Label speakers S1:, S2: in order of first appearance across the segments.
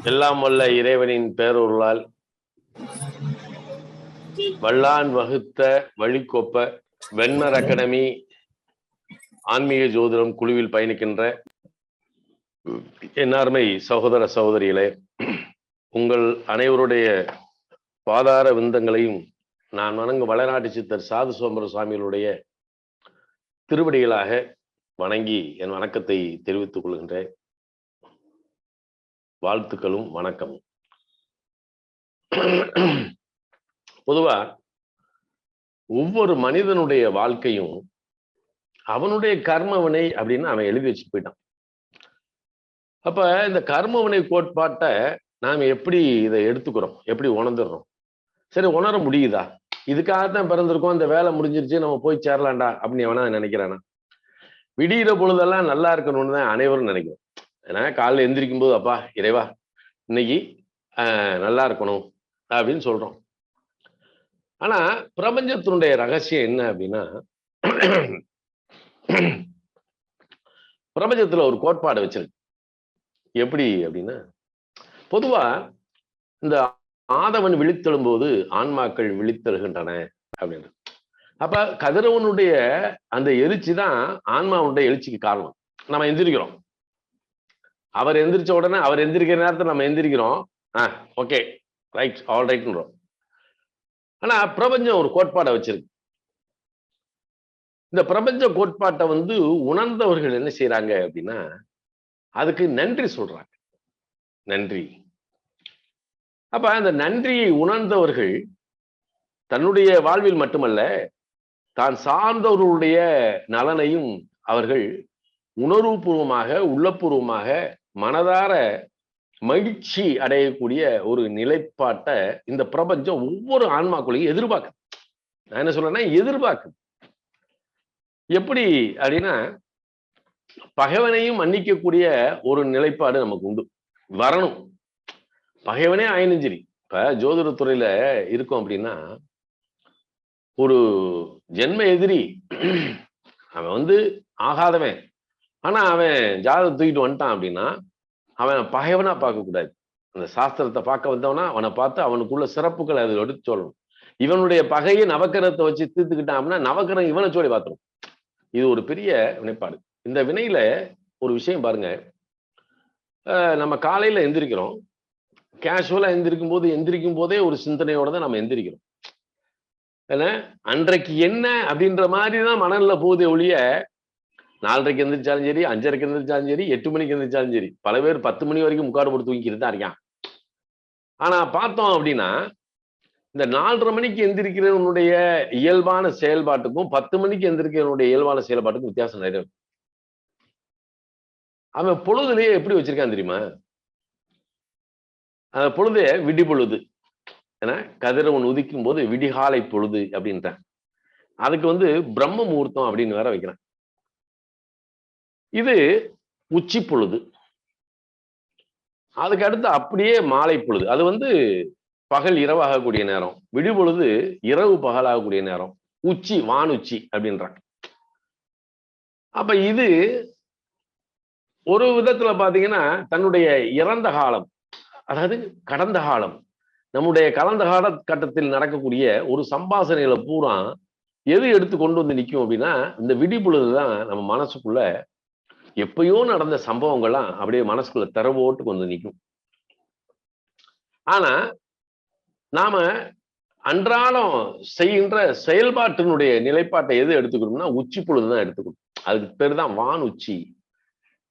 S1: எல்லாம் வல்ல இறைவனின் பேரொருளால் வல்லான் வகுத்த வழிகொப்ப வெண்மர் அகாடமி ஆன்மீக ஜோதிடம் குழுவில் பயணிக்கின்ற என் அருமை சகோதர சகோதரிகளே, உங்கள் அனைவருடைய பாதார விந்தங்களையும் நான் வணங்கும் வளநாட்டு சித்தர் சாது சோமர சுவாமிகளுடைய திருவடிகளாக வணங்கி என் வணக்கத்தை தெரிவித்துக் கொள்கின்றேன். வாழ்த்துக்களும் வணக்கமும். பொதுவா ஒவ்வொரு மனிதனுடைய வாழ்க்கையும் அவனுடைய கர்மவினை அப்படின்னு அவன் எழுதி வச்சு போயிட்டான். அப்ப இந்த கர்மவினை கோட்பாட்டை நாம எப்படி இதை எடுத்துக்கிறோம், எப்படி உணர்ந்துடுறோம்? சரி, உணர முடியுதா? இதுக்காகத்தான் பிறந்திருக்கோம், இந்த வேலை முடிஞ்சிருச்சு, நம்ம போய் சேரலாண்டா அப்படின்னு எவனா நினைக்கிறானா? விடிகிற பொழுதெல்லாம் நல்லா இருக்கணும்னு தான் அனைவரும் நினைக்கிறோம். ஏன்னா காலைல எந்திரிக்கும் போது அப்பா இறைவா இன்னைக்கு நல்லா இருக்கணும் அப்படின்னு சொல்றோம். ஆனா பிரபஞ்சத்தினுடைய ரகசியம் என்ன அப்படின்னா, பிரபஞ்சத்துல ஒரு கோட்பாடு வச்சிருக்கு. எப்படி அப்படின்னா, பொதுவா இந்த ஆதவன் விழித்தெழும் போது ஆன்மாக்கள் விழித்தெழுகின்றன அப்படின்னு. அப்ப கதிரவனுடைய அந்த எழுச்சி தான் ஆன்மாவுடைய எழுச்சிக்கு காரணம். நம்ம எந்திரிக்கிறோம், அவர் எந்திரிச்ச உடனே அவர் எந்திரிக்கிற நேரத்தில் நம்ம எந்திரிக்கிறோம், ஓகே ரைட் ஆல் ரைட்ன்றோம். ஆனா பிரபஞ்சம் ஒரு கோட்பாடை வச்சிருக்கு. இந்த பிரபஞ்ச கோட்பாட்டை உணர்ந்தவர்கள் என்ன செய்யறாங்க அப்படின்னா, அதுக்கு நன்றி சொல்றாங்க. நன்றி. அப்ப அந்த நன்றியை உணர்ந்தவர்கள் தன்னுடைய வாழ்வில் மட்டுமல்ல, தான் சார்ந்தவர்களுடைய நலனையும் அவர்கள் உணர்வுபூர்வமாக உள்ளபூர்வமாக மனதார மகிழ்ச்சி அடையக்கூடிய ஒரு நிலைப்பாட்டை இந்த பிரபஞ்சம் ஒவ்வொரு ஆன்மாக்குள்ளையும் எதிர்பார்க்கு. நான் என்ன சொல்றேன்னா, எதிர்பார்க்கு. எப்படி அப்படின்னா, பகைவனையும் மன்னிக்கக்கூடிய ஒரு நிலைப்பாடு நமக்கு உண்டு, வரணும். பகைவனே ஆயினும் இப்ப ஜோதிடத்துறையில இருக்கும் அப்படின்னா, ஒரு ஜென்ம எதிரி அவன் ஆகாதவன், ஆனா அவன் ஜாதகத்தை தூக்கிட்டு வந்துட்டான் அப்படின்னா அவன் பகைவனா பார்க்கக்கூடாது. அந்த சாஸ்திரத்தை பார்க்க வந்தவனா அவனை பார்த்து அவனுக்குள்ள சிறப்புகளை அதில் எடுத்து சொல்லணும். இவனுடைய பகையை நவக்கிரகத்தை வச்சு தீர்த்துக்கிட்டான்னா நவக்கிரகம் இவனை சொல்லி பார்த்துரும். இது ஒரு பெரிய வினைப்பாடு. இந்த வினையில ஒரு விஷயம் பாருங்க, நம்ம காலையில எந்திரிக்கிறோம், கேஷுவலா எந்திரிக்கும் போதே ஒரு சிந்தனையோட தான் நம்ம எந்திரிக்கிறோம். ஏன்னா அன்றைக்கு என்ன அப்படின்ற மாதிரி தான் மனநில போகுதே ஒழிய, 4:30 எந்திரிச்சாலும் சரி, 5:30 எந்திரிச்சாலும் சரி, 8 மணிக்கு எந்திரிச்சாலும் சரி, பல பேர் 10 மணி வரைக்கும் முக்காடு போட்டு தூங்கிட்டு தான் இருக்கான். ஆனா பார்த்தோம் அப்படின்னா, இந்த 4:30 மணிக்கு எந்திரிக்கிறவனுடைய இயல்பான செயல்பாட்டுக்கும் 10 மணிக்கு எந்திரிக்கிறவனுடைய இயல்பான செயல்பாட்டுக்கும் வித்தியாசம் நிறைய. அவன் பொழுதுலயே எப்படி வச்சிருக்கான் தெரியுமா? அந்த பொழுது விடி பொழுது, ஏன்னா கதிரவன் உதிக்கும் போது விடிகாலை பொழுது அப்படின்றான். அதுக்கு பிரம்ம முகூர்த்தம் அப்படின்னு வேற வைக்கிறான். இது உச்சி பொழுது. அதுக்கு அடுத்து அப்படியே மாலை பொழுது. அது பகல் இரவாகக்கூடிய நேரம். விடி பொழுது இரவு பகலாகக்கூடிய நேரம். உச்சி வானுச்சி அப்படின்றாங்க. அப்ப இது ஒரு விதத்துல பாத்தீங்கன்னா தன்னுடைய இறந்த காலம், அதாவது கடந்த காலம், நம்முடைய கலந்த கால கட்டத்தில் நடக்கக்கூடிய ஒரு சம்பாசனைகளை பூரா எது எடுத்து கொண்டு நிற்கும் அப்படின்னா, இந்த விடி பொழுதுதான் நம்ம மனசுக்குள்ள எப்பயோ நடந்த சம்பவங்கள்லாம் அப்படியே மனசுக்குள்ள திறவோட்டு நிற்கும். ஆனா நாம அன்றாடம் செய்கின்ற செயல்பாட்டினுடைய நிலைப்பாட்டை எது எடுத்துக்கணும்னா உச்சி பொழுதுதான் எடுத்துக்கணும். அதுக்கு பேர் தான் வான் உச்சி.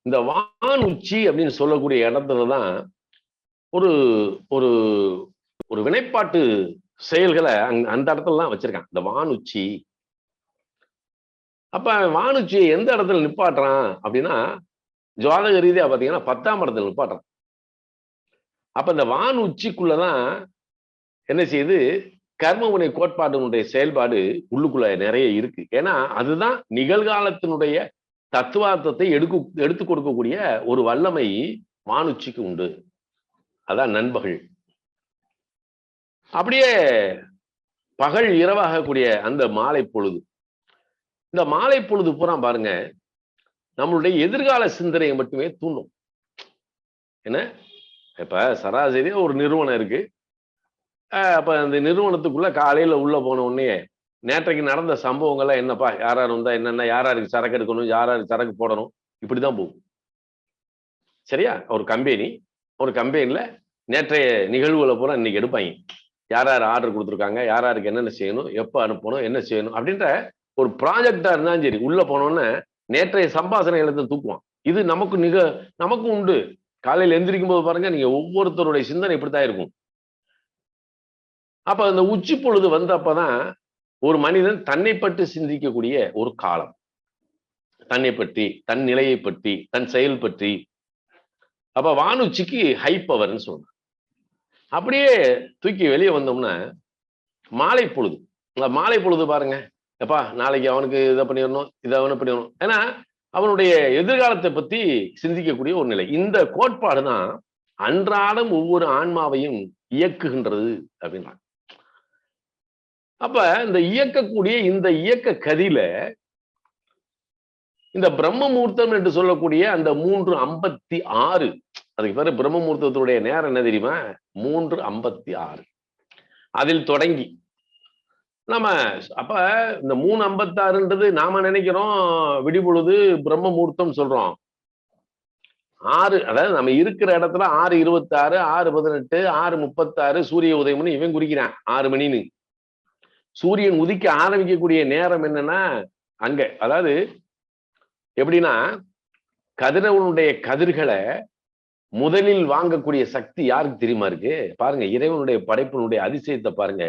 S1: இந்த வான் உச்சி அப்படின்னு சொல்லக்கூடிய இடத்துலதான் ஒரு ஒரு ஒரு வினைப்பாட்டு செயல்களை அந்த இடத்துல தான் வச்சிருக்கான், இந்த வான் உச்சி. அப்ப வானுச்சியை எந்த இடத்துல நிப்பாட்டுறான் அப்படின்னா, ஜாதக ரீதியா பாத்தீங்கன்னா 10ஆம் இடத்துல நிப்பாட்டுறான். அப்ப இந்த வான் உச்சிக்குள்ளதான் என்ன செய்யுது, கர்மவினை கோட்பாட்டினுடைய செயல்பாடு உள்ளுக்குள்ள நிறைய இருக்கு. ஏன்னா அதுதான் நிகழ்காலத்தினுடைய தத்துவார்த்தத்தை எடுத்து கொடுக்கக்கூடிய ஒரு வல்லமை வானுச்சிக்கு உண்டு. அதான் நண்பகல். அப்படியே பகல் இரவாகக்கூடிய அந்த மாலை பொழுது, இந்த மாலை பொழுது பூரா பாருங்க நம்மளுடைய எதிர்கால சிந்தனையை மட்டுமே தூண்டும். என்ன இப்ப சராசரியா ஒரு நிறுவனம் இருக்கு. அப்ப அந்த நிறுவனத்துக்குள்ள காலையில உள்ள போன உடனே நேற்றைக்கு நடந்த சம்பவங்கள்லாம் என்னப்பா, யார் யார் வந்தா என்னென்ன, யார் யாருக்கு சரக்கு எடுக்கணும், யார் யாருக்கு சரக்கு போடணும், இப்படிதான் போகும். சரியா? ஒரு கம்பெனில நேற்றைய நிகழ்வுகளை பூரா இன்னைக்கு எடுப்பாங்க. யார் யார் ஆர்டர் கொடுத்துருக்காங்க, யார் யாருக்கு என்னென்ன செய்யணும், எப்ப அனுப்பணும், என்ன செய்யணும் அப்படின்ற ஒரு ப்ராஜெக்டா இருந்தாலும் சரி, உள்ள போனோன்னே நேற்றைய சம்பாஷணை எழுத தூக்குவான். இது நமக்கும் உண்டு. காலையில் எந்திரிக்கும் போது பாருங்க, நீங்க ஒவ்வொருத்தருடைய சிந்தனை இப்படித்தான் இருக்கும். அப்ப அந்த உச்சி பொழுது வந்தப்பதான் ஒரு மனிதன் தன்னை பற்றி சிந்திக்கக்கூடிய ஒரு காலம். தன்னை பற்றி, தன் நிலையை பற்றி, தன் செயல் பற்றி. அப்ப வானுச்சிக்கு ஹை பவர்ன்னு சொல்றான். அப்படியே தூக்கி வெளியே வந்தோம்னா மாலை பொழுது. மாலை பொழுது பாருங்க, எப்பா நாளைக்கு அவனுக்கு இதை பண்ணிடணும், இதை அவனு பண்ணிடணும். ஏன்னா அவனுடைய எதிர்காலத்தை பத்தி சிந்திக்கக்கூடிய ஒரு நிலை. இந்த கோட்பாடு தான் அன்றாடம் ஒவ்வொரு ஆன்மாவையும் இயக்குகின்றது அப்படின்னா. அப்ப இந்த இயக்கக்கூடிய இந்த இயக்க கதியில இந்த பிரம்ம முகூர்த்தம் என்று சொல்லக்கூடிய அந்த 3:56, அதுக்கு பேரு பிரம்ம முகூர்த்தத்துடைய நேரம் என்ன தெரியுமா? 3:56. அதில் தொடங்கி நம்ம அப்ப இந்த 3:56ன்றது நாம நினைக்கிறோம் விடிபொழுது பிரம்ம முகூர்த்தம் சொல்றோம். 6, அதாவது நம்ம இருக்கிற இடத்துல 6:26, 6:18, 6:36 சூரிய உதயம்னு இவன் குறிக்கிறான் 6 மணின்னு. சூரியன் உதிக்க ஆரம்பிக்கக்கூடிய நேரம் என்னன்னா அங்க, அதாவது எப்படின்னா கதிரவனுடைய கதிர்களை முதலில் வாங்கக்கூடிய சக்தி யாருக்கு தெரியுமா இருக்கு? பாருங்க, இறைவனுடைய படைப்பினுடைய அதிசயத்தை பாருங்க.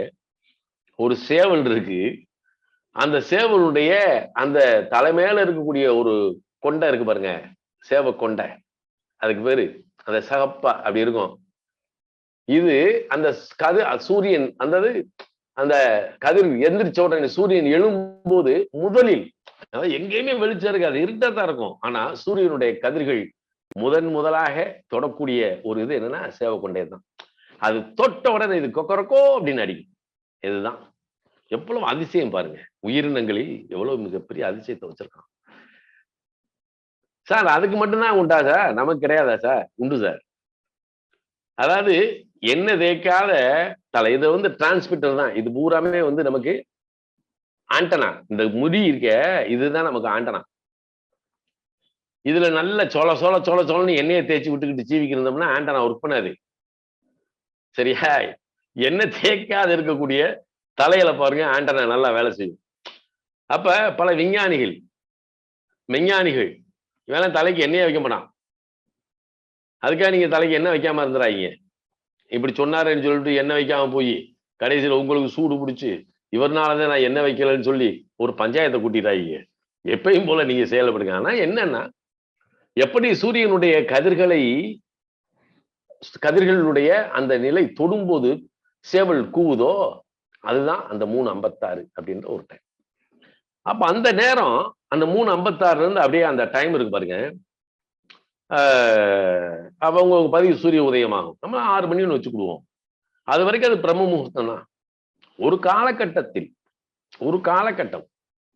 S1: ஒரு சேவல் இருக்கு. அந்த சேவலுடைய அந்த தலைமையில இருக்கக்கூடிய ஒரு கொண்டை இருக்கு பாருங்க, சேவ கொண்டை, அதுக்கு பேரு அந்த சகப்பா அப்படி இருக்கும். இது அந்த சூரியன் அந்த கதிர் எந்திரிச்ச உடனே சூரியன் எழும்போது முதலில், அதாவது எங்கேயுமே வெளிச்சம் இருக்காது, இருட்டா தான் இருக்கும். ஆனா சூரியனுடைய கதிர்கள் முதலாக தொடக்கூடிய ஒரு இது என்னன்னா சேவக்கொண்டே தான். அது தொட்ட உடனே இது கொக்கரக்கோ அப்படின்னு அடிக்கும். இதுதான் எவ்வளவு அதிசயம் பாருங்க. உயிரினங்களில் எவ்வளவு மிகப்பெரிய அதிசயத்தை வச்சிருக்கான் சார். அதுக்கு மட்டும்தான் உண்டா சார்? நமக்கு கிடையாதா சார்? உண்டு சார். அதாவது என்ன தேய்க்காத தலை, இது டிரான்ஸ்மிட்டர் தான். இது பூராமே நமக்கு ஆண்டனா. இந்த முடி இருக்க இதுதான் நமக்கு ஆண்டனா. இதுல நல்ல சோழன்னு எண்ணெயை தேய்ச்சி விட்டுக்கிட்டு சீவிக்கிருந்தோம்னா ஆண்டனா ஒர்க் பண்ணாது. சரியா? எண்ணெய் தேய்க்காது இருக்கக்கூடிய தலையில பாருங்க ஆண்டனா நல்லா வேலை செய்யும். அப்ப பல விஞ்ஞானிகள் இவெல்லாம் தலைக்கு எண்ணெயை வைக்க மாட்டான். அதுக்காக நீங்க தலைக்கு எண்ணெய் வைக்காம இருந்துறாங்க. இப்படி சொன்னாருன்னு சொல்லிட்டு எண்ணெய் வைக்காம போய் கடைசியில் உங்களுக்கு சூடு பிடிச்சு இவர்னாலதான் நான் எண்ணெய் வைக்கலன்னு சொல்லி ஒரு பஞ்சாயத்தை கூட்டிட்டாங்க. எப்பயும் போல நீங்க செயல்படுங்க. ஆனா என்னன்னா, எப்படி சூரியனுடைய கதிர்களுடைய அந்த நிலை தொடும்போது சேவல் கூவுதோ, அதுதான் அந்த 3:56 அப்படின்ற ஒரு டைம். அப்ப அந்த நேரம் அந்த 3:56 இருந்து அப்படியே அந்த டைம் இருக்கு பாருங்க. அவங்க பதிவு சூரிய உதயமாகும். நம்ம 6 மணின்னு வச்சுக்கிடுவோம். அது வரைக்கும் அது பிரம்ம முகூர்த்தம் தான். ஒரு காலகட்டம்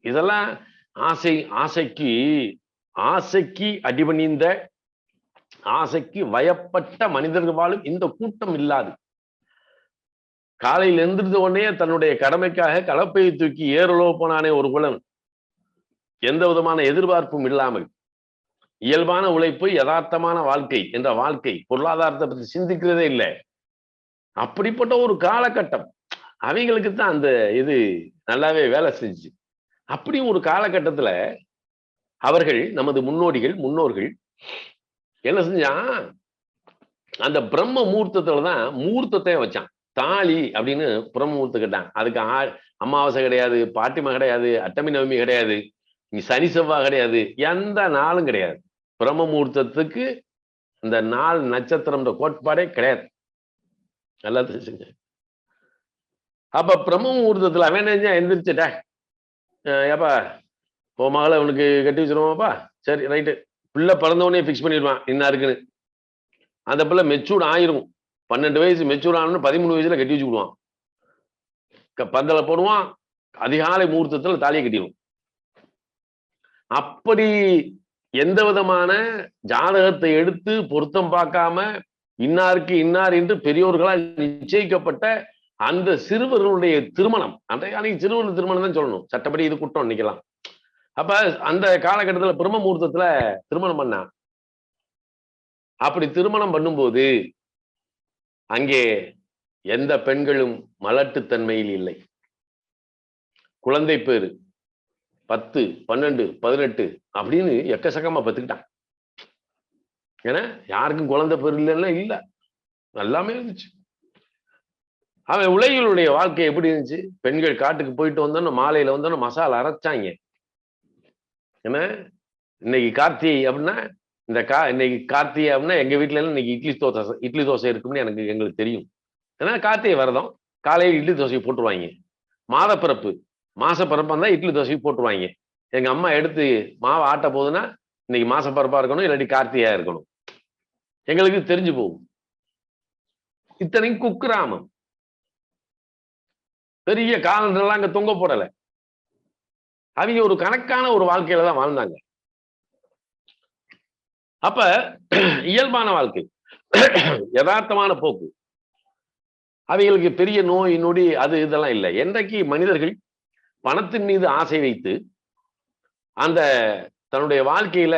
S1: இதெல்லாம் ஆசைக்கு அடிபணிந்த, ஆசைக்கு வயப்பட்ட மனிதர்கள் வாழும் இந்த கூட்டம் இல்லாது. காலையில் எந்திரித்த உடனே தன்னுடைய கடமைக்காக கலப்பையை தூக்கி ஏறுலோ போனானே ஒரு குலன், எந்த விதமான எதிர்பார்ப்பும் இல்லாமல் இயல்பான உழைப்பு, யதார்த்தமான வாழ்க்கை என்ற வாழ்க்கை, பொருளாதாரத்தை பற்றி சிந்திக்கிறதே இல்லை. அப்படிப்பட்ட ஒரு காலகட்டம். அவங்களுக்கு தான் அந்த இது நல்லாவே வேலை செஞ்சு. அப்படி ஒரு காலகட்டத்துல அவர்கள், நமது முன்னோர்கள் என்ன செஞ்சான்? அந்த பிரம்ம முகூர்த்தத்துலதான் முகூர்த்தத்தை வச்சான். தாலி அப்படின்னு பிரம்ம முகூர்த்தம் கேட்டான். அதுக்கு அமாவாசை கிடையாது, பாட்டிமா கிடையாது, அட்டமி நவமி கிடையாது, சனி செவ்வாய் கிடையாது, எந்த நாளும் கிடையாது. பிரம்ம முகூர்த்தத்துக்கு இந்த நாள் நட்சத்திரம் கோட்பாடே கிடையாது. நல்லா தெரிஞ்சுங்க. அப்ப பிரம்ம முகூர்த்தத்துல அவன் எந்திரிச்சுட்டா, ஏப்பா உன் மகளை அவனுக்கு கட்டி வச்சிருவாப்பா, சரி ரைட்டு. பிள்ளை பிறந்தவனே பிக்ஸ் பண்ணிடுவான் என்ன இருக்குன்னு. அந்த பிள்ளை மெச்சூர்ட் ஆயிரும். 12 வயசு மெச்சூர் ஆனு 13 வயசுல கட்டி வச்சு விடுவான். பந்தலை போடுவான். அதிகாலை முகூர்த்தத்துல தாலியை கட்டிடுவோம். அப்படி எந்த விதமான ஜாதகத்தை எடுத்து பொருத்தம் பார்க்காம இன்னாருக்கு இன்னார் என்று பெரியோர்களால் நிச்சயிக்கப்பட்ட அந்த சிறுவர்களுடைய திருமணம், அன்றைக்கு சிறுவர்கள் திருமணம் தான் சொல்லணும், சட்டப்படி இது குற்றம் நிக்கலாம். அப்ப அந்த காலகட்டத்தில் பிரம்ம முகூர்த்தத்துல திருமணம் பண்ணா. அப்படி திருமணம் பண்ணும்போது அங்கே எந்த பெண்களும் மலட்டுத்தன்மையில் இல்லை. குழந்தை பேரு 10, 12, 18 அப்படின்னு எக்கச்சக்கமா பத்துக்கிட்டான். ஏன்னா யாருக்கும் குழந்தை பேர் இல்லைன்னா இல்ல, எல்லாமே இருந்துச்சு. அவன் உலகிலுடைய வாழ்க்கை எப்படி இருந்துச்சு? பெண்கள் காட்டுக்கு போயிட்டு வந்தோன்னு மாலையில வந்தோன்னு மசாலா அரைச்சாங்க. ஏன்னா இன்னைக்கு கார்த்திகை அப்படின்னா இன்னைக்கு கார்த்திகை அப்படின்னா எங்க வீட்டுல எல்லாம் இன்னைக்கு இட்லி தோசை இருக்கும்னு எங்களுக்கு தெரியும். ஏன்னா கார்த்திகை விரதம், காலையில் இட்லி தோசையை போட்டுருவாங்க. மாதப்பிறப்பு மாசப்பிறப்பா இருந்தா இட்லி தோசையை போட்டுருவாங்க. எங்க அம்மா எடுத்து மாவை ஆட்ட போகுதுன்னா இன்னைக்கு மாசப்பிறப்பா இருக்கணும், இல்லாட்டி கார்த்திகையா இருக்கணும். எங்களுக்கு தெரிஞ்சு போகும். இத்தனைக்கும் குக்கிராமம், பெரிய காலண்டர்லாம் அங்க தொங்க போடல. அவங்க ஒரு கணக்கான ஒரு வாழ்க்கையில தான் வாழ்ந்தாங்க. அப்ப இயல்பான வாழ்க்கை, யதார்த்தமான போக்கு. அவைகளுக்கு பெரிய நோய் நொடி அது இதெல்லாம் இல்லை. என்றைக்கு மனிதர்கள் பணத்தின் மீது ஆசை வைத்து அந்த தன்னுடைய வாழ்க்கையில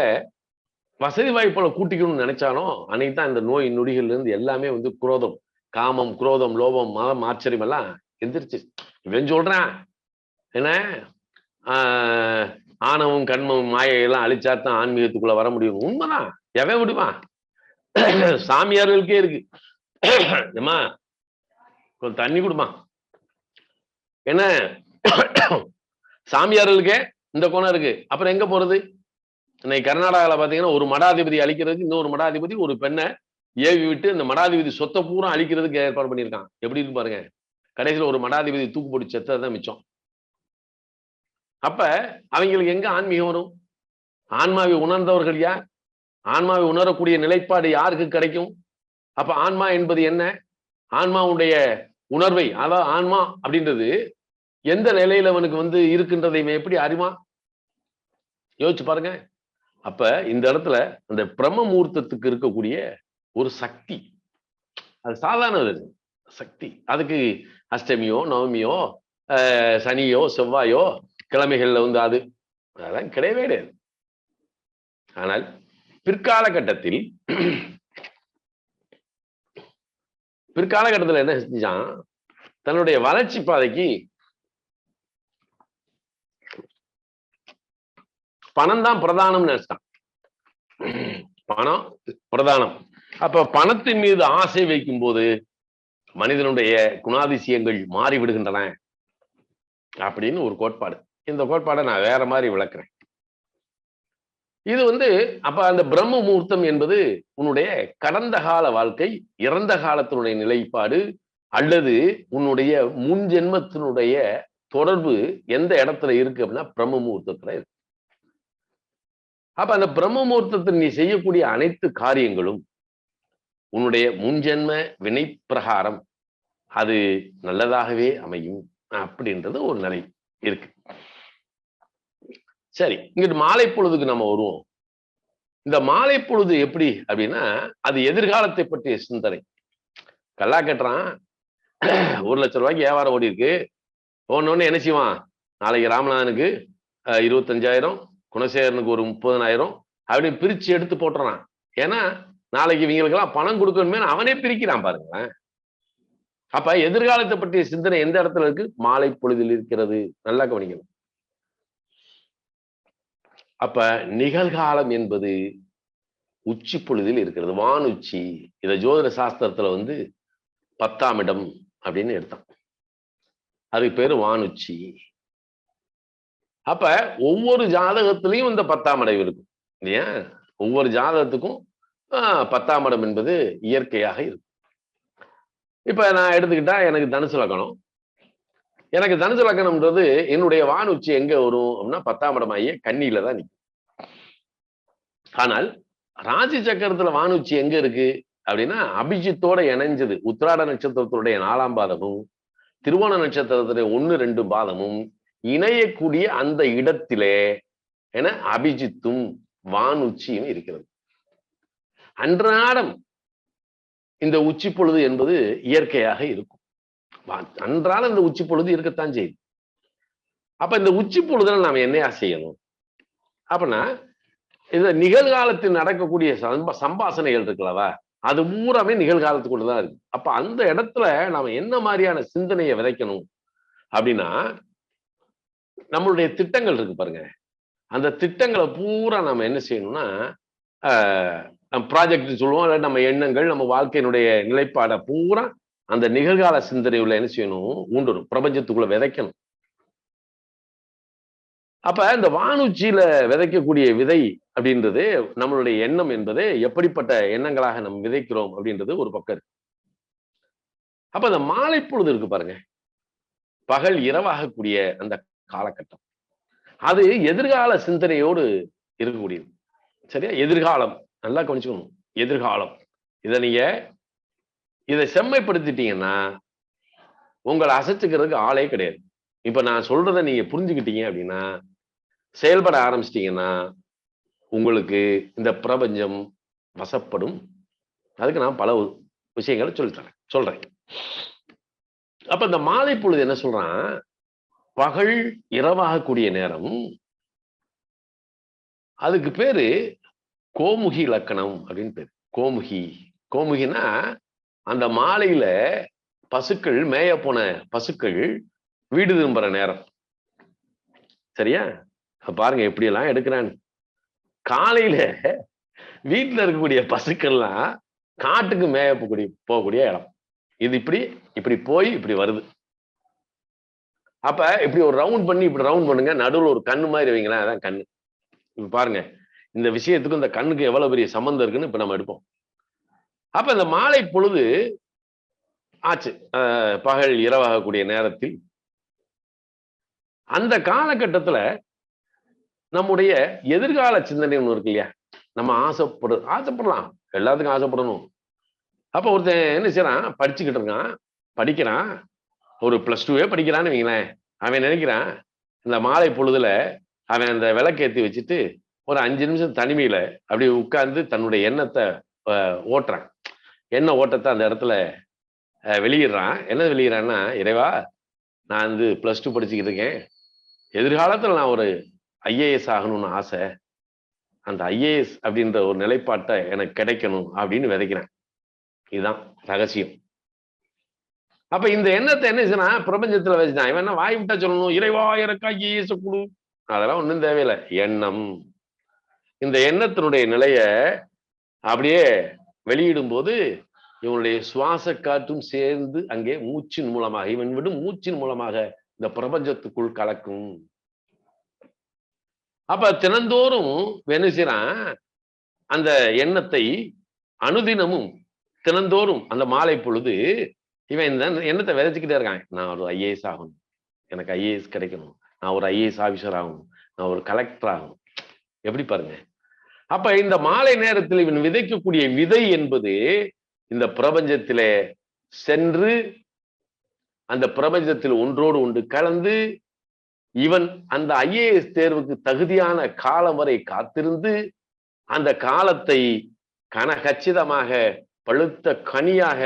S1: வசதி வாய்ப்புகளை கூட்டிக்கணும்னு நினைச்சானோ அன்னைக்கு தான் இந்த நோய் நொடிகள்ல இருந்து எல்லாமே வந்து குரோதம், காமம், குரோதம், லோபம், மதம், ஆச்சரியம் எல்லாம் எந்திரிச்சு. இவன் சொல்றான் என்ன, ஆணவம், கண்மம், மாயையெல்லாம் அழிச்சாத்தான் ஆன்மீகத்துக்குள்ள வர முடியும். உண்மைதான், எவன் விடுவான்? சாமியார்களுக்கே இருக்கு. ஏமா கொஞ்சம் தண்ணி கொடுமா, என்ன சாமியார்களுக்கே இந்த கோணம் இருக்கு. அப்புறம் எங்க போறது? இன்னைக்கு கர்நாடகாவில் பாத்தீங்கன்னா ஒரு மடாதிபதி அழிக்கிறதுக்கு இன்னொரு மடாதிபதி ஒரு பெண்ணை ஏவி விட்டு அந்த மடாதிபதி சொத்தை பூரா அழிக்கிறதுக்கு ஏற்பாடு பண்ணியிருக்கான். எப்படி இருக்கு பாருங்க. கடைசியில் ஒரு மடாதிபதி தூக்கு போட்டு செத்ததான் மிச்சம். அப்ப அவங்களுக்கு எங்க ஆன்மீகம் வரும்? ஆன்மாவை உணர்ந்தவர்கள் யார்? ஆன்மாவை உணரக்கூடிய நிலைப்பாடு யாருக்கு கிடைக்கும்? அப்ப ஆன்மா என்பது என்ன? ஆன்மாவுடைய உணர்வை, அதாவது ஆன்மா அப்படின்றது எந்த நிலையில அவனுக்கு வந்து இருக்கின்றதை எப்படி அறிமா? யோசிச்சு பாருங்க. அப்ப இந்த இடத்துல அந்த பிரம்ம முகூர்த்தத்துக்கு இருக்கக்கூடிய ஒரு சக்தி, அது சாதாரண சக்தி. அதுக்கு அஷ்டமியோ, நவமியோ, சனியோ, செவ்வாயோ, கிழமைகள்ல வந்து அதெல்லாம் கிடையவே கிடையாது. ஆனால் பிற்காலகட்டத்தில் என்ன செஞ்சான்? தன்னுடைய வளர்ச்சி பாதைக்கு பணம் தான் பிரதானம் நினைச்சான். பணம் பிரதானம். அப்ப பணத்தின் மீது ஆசை வைக்கும் போது மனிதனுடைய குணாதிசயங்கள் மாறிவிடுகின்றன அப்படின்னு ஒரு கோட்பாடு. இந்த கோட்பாடை நான் வேற மாதிரி விளக்குறேன். இது வந்து அப்ப அந்த பிரம்ம முகூர்த்தம் என்பது உன்னுடைய கடந்த கால வாழ்க்கை, இறந்த காலத்தினுடைய நிலைப்பாடு, அல்லது உன்னுடைய முன் ஜென்மத்தினுடைய தொடர்பு எந்த இடத்துல இருக்கு அப்படின்னா பிரம்ம முகூர்த்தத்துல இருக்கு. அப்ப அந்த பிரம்ம முகூர்த்தத்தில் நீ செய்யக்கூடிய அனைத்து காரியங்களும் உன்னுடைய முன்ஜென்ம வினை பிரகாரம் அது நல்லதாகவே அமையும் அப்படின்றது ஒரு நிலை இருக்கு. சரி, இங்கிட்டு மாலை பொழுதுக்கு நம்ம வருவோம். இந்த மாலை பொழுது எப்படி அப்படின்னா அது எதிர்காலத்தை பற்றிய சிந்தனை. கல்லா கட்டுறான், 1 லட்சம் ரூபாய்க்கு வியாபாரம் ஓடி இருக்கு. ஒன்னு என்ன செய்வான்? நாளைக்கு ராமநாதனுக்கு 25,000, குணசேகரனுக்கு ஒரு 30,000 அப்படின்னு பிரிச்சு எடுத்து போட்டுறான். ஏன்னா நாளைக்கு இவங்களுக்கு எல்லாம் பணம் கொடுக்கணுமே அவனே பிரிக்கிறான் பாருங்களேன். அப்ப எதிர்காலத்தை பற்றிய சிந்தனை எந்த இடத்துல இருக்கு? மாலை பொழுதில் இருக்கிறது. நல்லா கவனிக்கணும். அப்ப நிகழ்காலம் என்பது உச்சி பொழுதில் இருக்கிறது, வான் உச்சி. இத ஜோதிட சாஸ்திரத்துல வந்து 10ஆம் இடம் அப்படின்னு எடுத்தான். அதுக்கு பேரு வான் உச்சி. அப்ப ஒவ்வொரு ஜாதகத்திலையும் இந்த 10ஆம் இடம் இருக்கும் இல்லையா? ஒவ்வொரு ஜாதகத்துக்கும் 10ஆம் இடம் என்பது இயற்கையாக இருக்கும். இப்ப நான் எடுத்துக்கிட்டா எனக்கு தனுசு லக்னம். எனக்கு தனுசு லக்னம்ன்றது என்னுடைய வான் உச்சி எங்க வரும் அப்படின்னா 10ஆம் இடம் ஆகிய கன்னியில தான் நிற்கும். ஆனால் ராசி சக்கரத்துல வான் உச்சி எங்க இருக்கு அப்படின்னா அபிஜித்தோட இணைஞ்சது உத்திராட நட்சத்திரத்துடைய 4ஆம் பாதமும் திருவோண நட்சத்திரத்துடைய 1, 2 பாதமும் இணையக்கூடிய அந்த இடத்திலே என அபிஜித்தும் வான் உச்சியும் இருக்கிறது. அன்றாடம் இந்த உச்சி பொழுது என்பது இயற்கையாக இருக்கும். அன்றாட இந்த உச்சி பொழுது இருக்கத்தான் செய்யுது. அப்ப இந்த உச்சி பொழுதுல நாம என்னையா செய்யணும் அப்படின்னா, இந்த நிகழ்காலத்தில் நடக்கக்கூடிய சம்பாசனைகள் இருக்குல்லவா, அது பூராமே நிகழ்காலத்துக்குள்ளதான் இருக்கு. அப்ப அந்த இடத்துல நாம என்ன மாதிரியான சிந்தனையை விதைக்கணும் அப்படின்னா, நம்மளுடைய திட்டங்கள் இருக்கு பாருங்க, அந்த திட்டங்களை பூரா நாம என்ன செய்யணும்னா, ப்ராஜெக்ட் சொல்லுவோம், நம்ம எண்ணங்கள், நம்ம வாழ்க்கையினுடைய நிலைப்பாடை பூரா அந்த நிகழ்கால சிந்தனையுள்ள என்ன செய்யணும், ஊண்டணும், பிரபஞ்சத்துக்குள்ள விதைக்கணும். அப்ப இந்த வானுச்சியில விதைக்கக்கூடிய விதை அப்படின்றது, நம்மளுடைய எண்ணம் என்பது எப்படிப்பட்ட எண்ணங்களாக நம்ம விதைக்கிறோம் அப்படின்றது ஒரு பக்கம் இருக்கு. அப்ப அந்த மாலை பொழுது இருக்கு பாருங்க, பகல் இரவாகக்கூடிய அந்த காலகட்டம், அது எதிர்கால சிந்தனையோடு இருக்கக்கூடியது. சரியா? எதிர்காலம் நல்லா கவனிச்சுக்கணும். எதிர்காலம் இதை செம்மைப்படுத்திட்டீங்கன்னா உங்களை அசைச்சுக்கிறதுக்கு ஆளே கிடையாது. இப்ப நான் சொல்றதை நீங்க புரிஞ்சுக்கிட்டீங்க அப்படின்னா, செயல்பட ஆரம்பிச்சிட்டீங்கன்னா உங்களுக்கு இந்த பிரபஞ்சம் வசப்படும். அதுக்கு நான் பல விஷயங்களை சொல்றேன். அப்ப இந்த மாலை பொழுது என்ன சொல்றான், பகல் இரவாகக்கூடிய நேரம், அதுக்கு பேரு கோமுகி லக்கணம் அப்படின்னு பேரு. கோமுகினா அந்த மாலையில பசுக்கள், மேய போன பசுக்கள் வீடு திரும்புற நேரம். சரியா? பாருங்க எப்படி எல்லாம் எடுக்கிறான்னு. காலையில வீட்டுல இருக்கக்கூடிய பசுக்கள்லாம் காட்டுக்கு மேய போகக்கூடிய இடம். இது இப்படி போய் இப்படி வருது. அப்ப இப்படி ஒரு ரவுண்ட் பண்ணி இப்படி ரவுண்ட் பண்ணுங்க, நடுவில் ஒரு கண்ணு மாதிரி வைங்களேன், அதான் கண்ணு. இப்ப பாருங்க, இந்த விஷயத்துக்கும் இந்த கண்ணுக்கு எவ்வளவு பெரிய சம்பந்தம் இருக்குன்னு இப்ப நம்ம எடுப்போம். அப்ப இந்த மாலை பொழுது ஆச்சு, பகல் இரவாகக்கூடிய நேரத்தில், அந்த காலகட்டத்துல நம்முடைய எதிர்கால சிந்தனை ஒண்ணு இருக்கு இல்லையா, நம்ம ஆசைப்படலாம், எல்லாத்துக்கும் ஆசைப்படணும். அப்ப ஒருத்தன் என்ன செய்யறான், படிச்சுக்கிட்டு இருக்கான், படிக்கிறான், ஒரு +2 படிக்கிறான்னு வைங்களேன். அவன் நினைக்கிறான் இந்த மாலை பொழுதுல அவன் அந்த விளக்கேத்தி வச்சுட்டு ஒரு 5 நிமிஷம் தனிமையில அப்படி உட்கார்ந்து தன்னுடைய எண்ணத்தை ஓட்டுறான். எண்ண ஓட்டத்தை அந்த இடத்துல வெளியிடுறான். என்ன வெளியிடறான்னா, இறைவா, நான் வந்து +2 படிச்சுக்கிட்டு இருக்கேன், எதிர்காலத்துல நான் ஒரு IAS ஆகணும்னு ஆசை, அந்த IAS அப்படின்ற ஒரு நிலைப்பாட்டை எனக்கு கிடைக்கணும் அப்படின்னு விதைக்கிறேன். இதுதான் ரகசியம். அப்ப இந்த எண்ணத்தை என்ன செய்யணும், பிரபஞ்சத்துல வச்சுட்டான். இவன் என்ன வாய் விட்டா சொல்லணும், இறைவா எனக்கு IAS கொடு, அதெல்லாம் ஒண்ணும் தேவையில்லை. எண்ணம், இந்த எண்ணத்தினுடைய நிலைய அப்படியே வெளியிடும் போது இவனுடைய சுவாச காற்றும் சேர்ந்து அங்கே மூச்சின் மூலமாக, இவன் விடும் மூச்சின் மூலமாக இந்த பிரபஞ்சத்துக்குள் கலக்கும். அப்ப தினந்தோறும் என்ன செய்யறான், அந்த எண்ணத்தை அனுதினமும் தினந்தோறும் அந்த மாலை பொழுது இவன் இந்த எண்ணத்தை விதைச்சுக்கிட்டே இருக்கான். நான் ஒரு IAS ஆகணும், எனக்கு IAS கிடைக்கணும், நான் ஒரு IAS ஆபீசர் ஆகணும், நான் ஒரு கலெக்டர் ஆகணும். எப்படி பாருங்க. அப்ப இந்த மாலை நேரத்தில் இவன் விதைக்கக்கூடிய விதை என்பது இந்த பிரபஞ்சத்திலே சென்று அந்த பிரபஞ்சத்தில் ஒன்றோடு ஒன்று கலந்து இவன் அந்த IAS தேர்வுக்கு தகுதியான காலம் வரை காத்திருந்து அந்த காலத்தை கனகச்சிதமாக பழுத்த கனியாக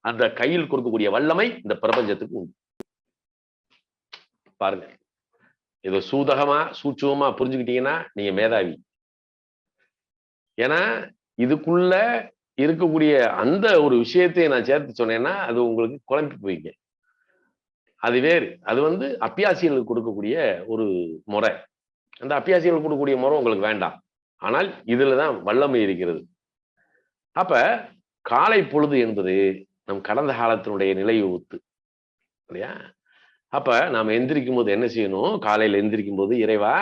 S1: அந்த கையில் கொடுக்கக்கூடிய வல்லமை இந்த பிரபஞ்சத்துக்கு உண்டு. பாருங்க, ஏதோ சூட்சமா புரிஞ்சுக்கிட்டீங்கன்னா நீங்க மேதாவி. ஏன்னா இதுக்குள்ள இருக்கக்கூடிய அந்த ஒரு விஷயத்தை நான் சேர்த்து சொன்னேன்னா அது உங்களுக்கு குழம்பி போய்ங்க. அது வேறு. அது வந்து அப்பியாசிகளுக்கு கொடுக்கக்கூடிய ஒரு முறை. அந்த அப்பியாசிகளுக்கு கொடுக்கக்கூடிய முறை உங்களுக்கு வேண்டாம். ஆனால் இதுலதான் வல்லமை இருக்கிறது. அப்ப காலை பொழுது என்பது நம் கடந்த காலத்தினுடைய நிலையை ஒத்து இல்லையா? அப்ப நாம எந்திரிக்கும் போது என்ன செய்யணும், காலையில எந்திரிக்கும் போது, இறைவா,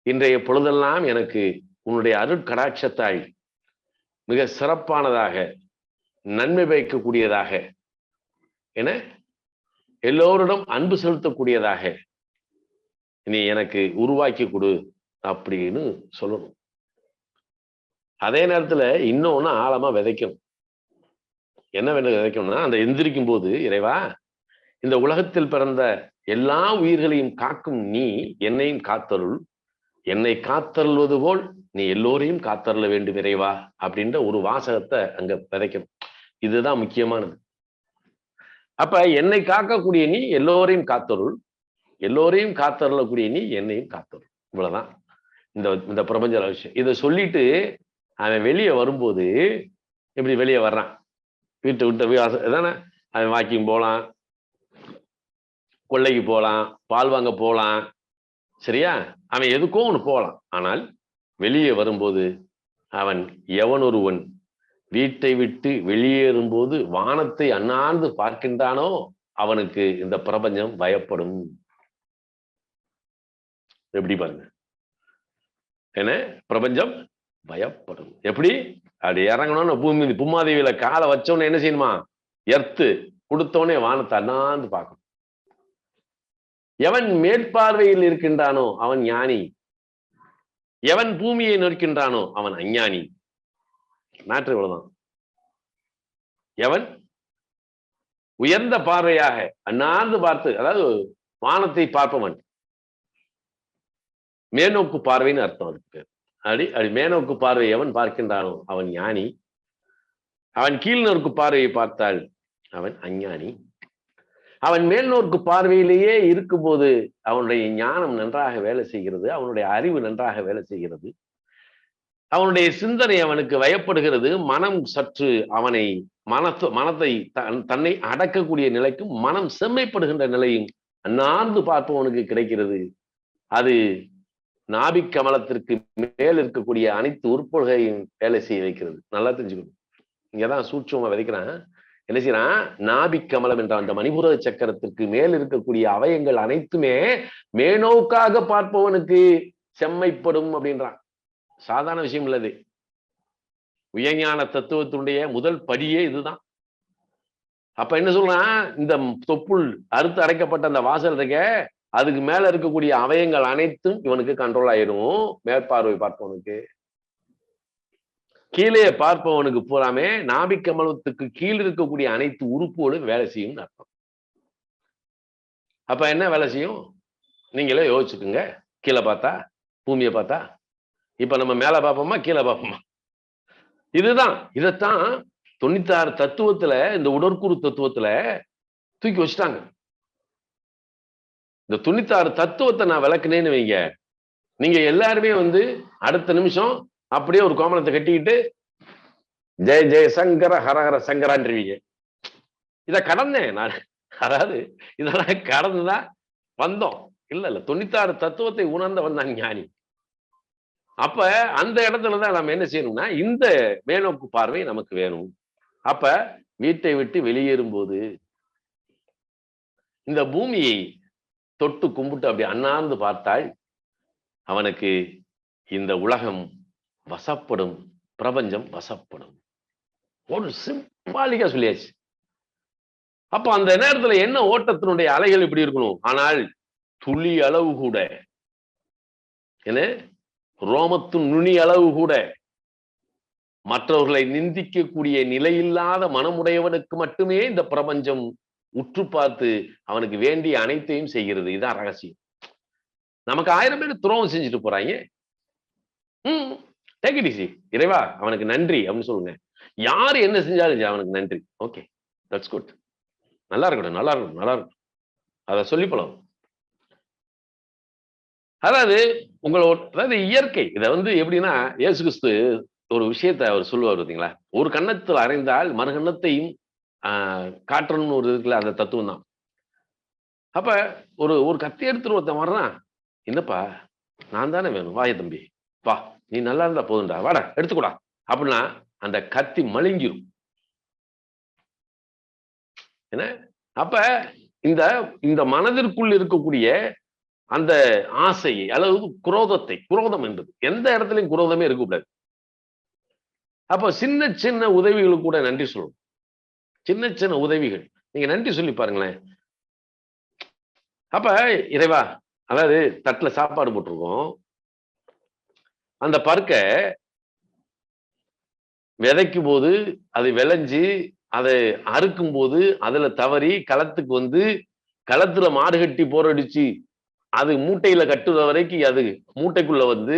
S1: இன்றைய பொழுதெல்லாம் எனக்கு உன்னுடைய அருட்கடாட்சத்தாய் மிக சிறப்பானதாக, நன்மை பயக்கக்கூடியதாக, என எல்லோரிடம் அன்பு செலுத்தக்கூடியதாக நீ எனக்கு உருவாக்கி கொடு அப்படின்னு சொல்லணும். அதே நேரத்துல இன்னொன்னு ஆழமா விதைக்கணும். என்ன வேணும் விதைக்கணும்னா, அந்த எந்திரிக்கும் போது, இறைவா, இந்த உலகத்தில் பிறந்த எல்லா உயிர்களையும் காக்கும் நீ என்னையும் காத்தருள், என்னை காத்தருள்வது போல் நீ எல்லோரையும் காத்தருள வேண்டும் இறைவா அப்படின்ற ஒரு வாசகத்தை அங்க விதைக்கணும். இதுதான் முக்கியமானது. அப்ப என்னை காக்கக்கூடிய நீ எல்லோரையும் காத்தருள், எல்லோரையும் காத்தருளக்கூடிய நீ என்னையும் காத்தருள். இவ்வளவுதான் இந்த பிரபஞ்ச ரகசியம். இதை சொல்லிட்டு அவன் வெளியே வரும்போது இப்படி வெளியே வர்றான், வீட்டை விட்டு தானே, அவன் வாக்கிங் போகலாம், கொள்ளைக்கு போகலாம், பால் வாங்க போகலாம், சரியா, அவன் எதுக்கும் ஒன்று போகலாம். ஆனால் வெளியே வரும்போது அவன் எவன் ஒருவன் வீட்டை விட்டு வெளியேறும்போது வானத்தை அண்ணாந்து பார்க்கின்றானோ அவனுக்கு இந்த பிரபஞ்சம் பயப்படும். எப்படி பாருங்க, என்ன பிரபஞ்சம் பயப்படும். எப்படி அப்படி இறங்கணும்னு பூமி பூமாதேவியில காலை வச்சோன்னு என்ன செய்யணுமா, எர்த்து கொடுத்தோடனே வானத்தை அண்ணாந்து பார்க்கணும். எவன் மேற்பார்வையில் இருக்கின்றானோ அவன் ஞானி, எவன் பூமியை நிற்கின்றானோ அவன் அஞ்ஞானி. மாற்று இவ்வளவுதான். எவன் உயர்ந்த பார்வையாக அண்ணாந்து பார்த்து, அதாவது வானத்தை பார்ப்பவன், மேனோக்கு பார்வைன்னு அர்த்தம் அதுக்கு. அப்படி மேனோக்கு பார்வை எவன் பார்க்கின்றானோ அவன் ஞானி, அவன் கீழ்நோக்கு பார்வையை பார்த்தால் அவன் அஞ்ஞானி. அவன் மேல்நோக்கு பார்வையிலேயே இருக்கும்போது அவனுடைய ஞானம் நன்றாக வேலை செய்கிறது, அவனுடைய அறிவு நன்றாக வேலை செய்கிறது, அவனுடைய சிந்தனை அவனுக்கு வயப்படுகிறது, மனம் சற்று அவனை மனத்தை தன்னை அடக்கக்கூடிய நிலைக்கும் மனம் செம்மைப்படுகின்ற நிலையும் அண்ணாந்து பார்ப்பவனுக்கு கிடைக்கிறது. அது நாபிக் கமலத்திற்கு மேல் இருக்கக்கூடிய அனைத்து உறுப்புகளையும் வேலை செய்ய வைக்கிறது. நல்லா தெரிஞ்சுக்கணும். இங்கதான் சூட்சமா விதைக்கிறான். என்ன செய்யறான், நாபிக் கமலம் என்ற அந்த மணிபுர சக்கரத்திற்கு மேல் இருக்கக்கூடிய அவயங்கள் அனைத்துமே மேனோக்காக பார்ப்பவனுக்கு செம்மைப்படும் அப்படின்றான். சாதாரண விஷயம் இல்லது. உயர்ஞான தத்துவத்தினுடைய முதல் படியே இதுதான். அப்ப என்ன சொல்றான், இந்த தொப்புள் அறுத்து அடைக்கப்பட்ட அந்த வாசல் இருக்க, அதுக்கு மேல இருக்கக்கூடிய அவயங்கள் அனைத்தும் இவனுக்கு கண்ட்ரோல் ஆயிடும். மேற்பார்வை பார்ப்பவனுக்கு, கீழே பார்ப்பவனுக்கு பூராமே நாபிக் கமலத்துக்கு கீழ் இருக்கக்கூடிய அனைத்து உறுப்புகளும் வேலை செய்யும் அர்த்தம். அப்ப என்ன வேலை செய்யும் நீங்களே யோசிச்சுக்குங்க. கீழே பார்த்தா, பூமியை பார்த்தா, இப்ப நம்ம மேல பார்ப்போமா கீழே பார்ப்போமா? இதுதான். இதைத்தான் 96 தத்துவத்துல, இந்த உடற்கூறு தத்துவத்துல தூக்கி வச்சுட்டாங்க. இந்த 96 தத்துவத்தை நான் விளக்குனேன்னு வைங்க, நீங்க எல்லாருமே அடுத்த நிமிஷம் அப்படியே ஒரு கோமலத்தை கட்டிக்கிட்டு ஜெய ஜெய சங்கர ஹரஹர சங்கரான்றீங்க. இதை கடந்தேன் நான், அதாவது இதெல்லாம் கடந்துதான் வந்தோம். இல்ல 96 தத்துவத்தை உணர்ந்தவன் தான் ஞானி. அப்ப அந்த இடத்துலதான் நம்ம என்ன செய்யணும்னா, இந்த மேலோக்கு பார்வை நமக்கு வேணும். அப்ப வீட்டை விட்டு வெளியேறும் போது இந்த பூமியை தொட்டு கும்பிட்டு அப்படி அண்ணாந்து பார்த்தால் அவனுக்கு இந்த உலகம் வசப்படும், பிரபஞ்சம் வசப்படும். ஒரு சிம்பாலிக்கா சொல்லியாச்சு. அப்ப அந்த நேரத்துல என்ன ஓட்டத்தினுடைய அலைகள் இப்படி இருக்கணும், ஆனால் துளி அளவு கூட, என்ன ரோமத்தின் நுனி அளவு கூட மற்றவர்களை நிந்திக்கக்கூடிய நிலையில்லாத மனமுடையவனுக்கு மட்டுமே இந்த பிரபஞ்சம் உற்று பார்த்து அவனுக்கு வேண்டிய அனைத்தையும் செய்கிறது. இதான் ரகசியம். நமக்கு 1000 பேர் துரோகம் செஞ்சுட்டு போறாங்க. Take it easy. இறைவா அவனுக்கு நன்றி அப்படின்னு சொல்லுங்க. யாரு என்ன செஞ்சாலும் அவனுக்கு நன்றி. Okay, that's good. நல்லா இருக்கட்டும், நல்லா இருக்கட்டும், நல்லா இருக்கட்டும். அதை சொல்லி பழகும். அதாவது அதாவது இயற்கை. இதை எப்படின்னா, இயேசு கிறிஸ்து ஒரு விஷயத்தை அவர் சொல்லுவார் பார்த்தீங்களா, ஒரு கன்னத்தில் அறைந்தால் மறுகன்னத்தையும் காற்றணும்னு ஒரு இருக்குல்ல, அந்த தத்துவம் தான். அப்ப ஒரு கத்தி எடுத்துட்டு ஒருத்தன் வர்றான், என்னப்பா நான் தானே வேணும், வாய தம்பி வா, நீ நல்லா இருந்தா போதும்டா, வாடா எடுத்துக்கூடா அப்படின்னா அந்த கத்தி மழுங்கிரும். என்ன அப்ப இந்த மனதிற்குள் இருக்கக்கூடிய அந்த ஆசையை அல்லது குரோதம் என்பது எந்த இடத்துலையும் குரோதமே இருக்கக்கூடாது. அப்ப சின்ன சின்ன உதவிகளுக்கு கூட நன்றி சொல்லணும். சின்ன சின்ன உதவிகள் நீங்க நன்றி சொல்லி பாருங்களேன். அப்ப இறைவா, அதாவது தட்டுல சாப்பாடு போட்டிருக்கோம், அந்த பருக்க விதைக்கும் போது அது விளைஞ்சு அதை அறுக்கும் போது அதுல தவறி களத்துக்கு களத்துல மாடு கட்டி போரடிச்சு அது மூட்டையில கட்டுற வரைக்கும் அது மூட்டைக்குள்ள வந்து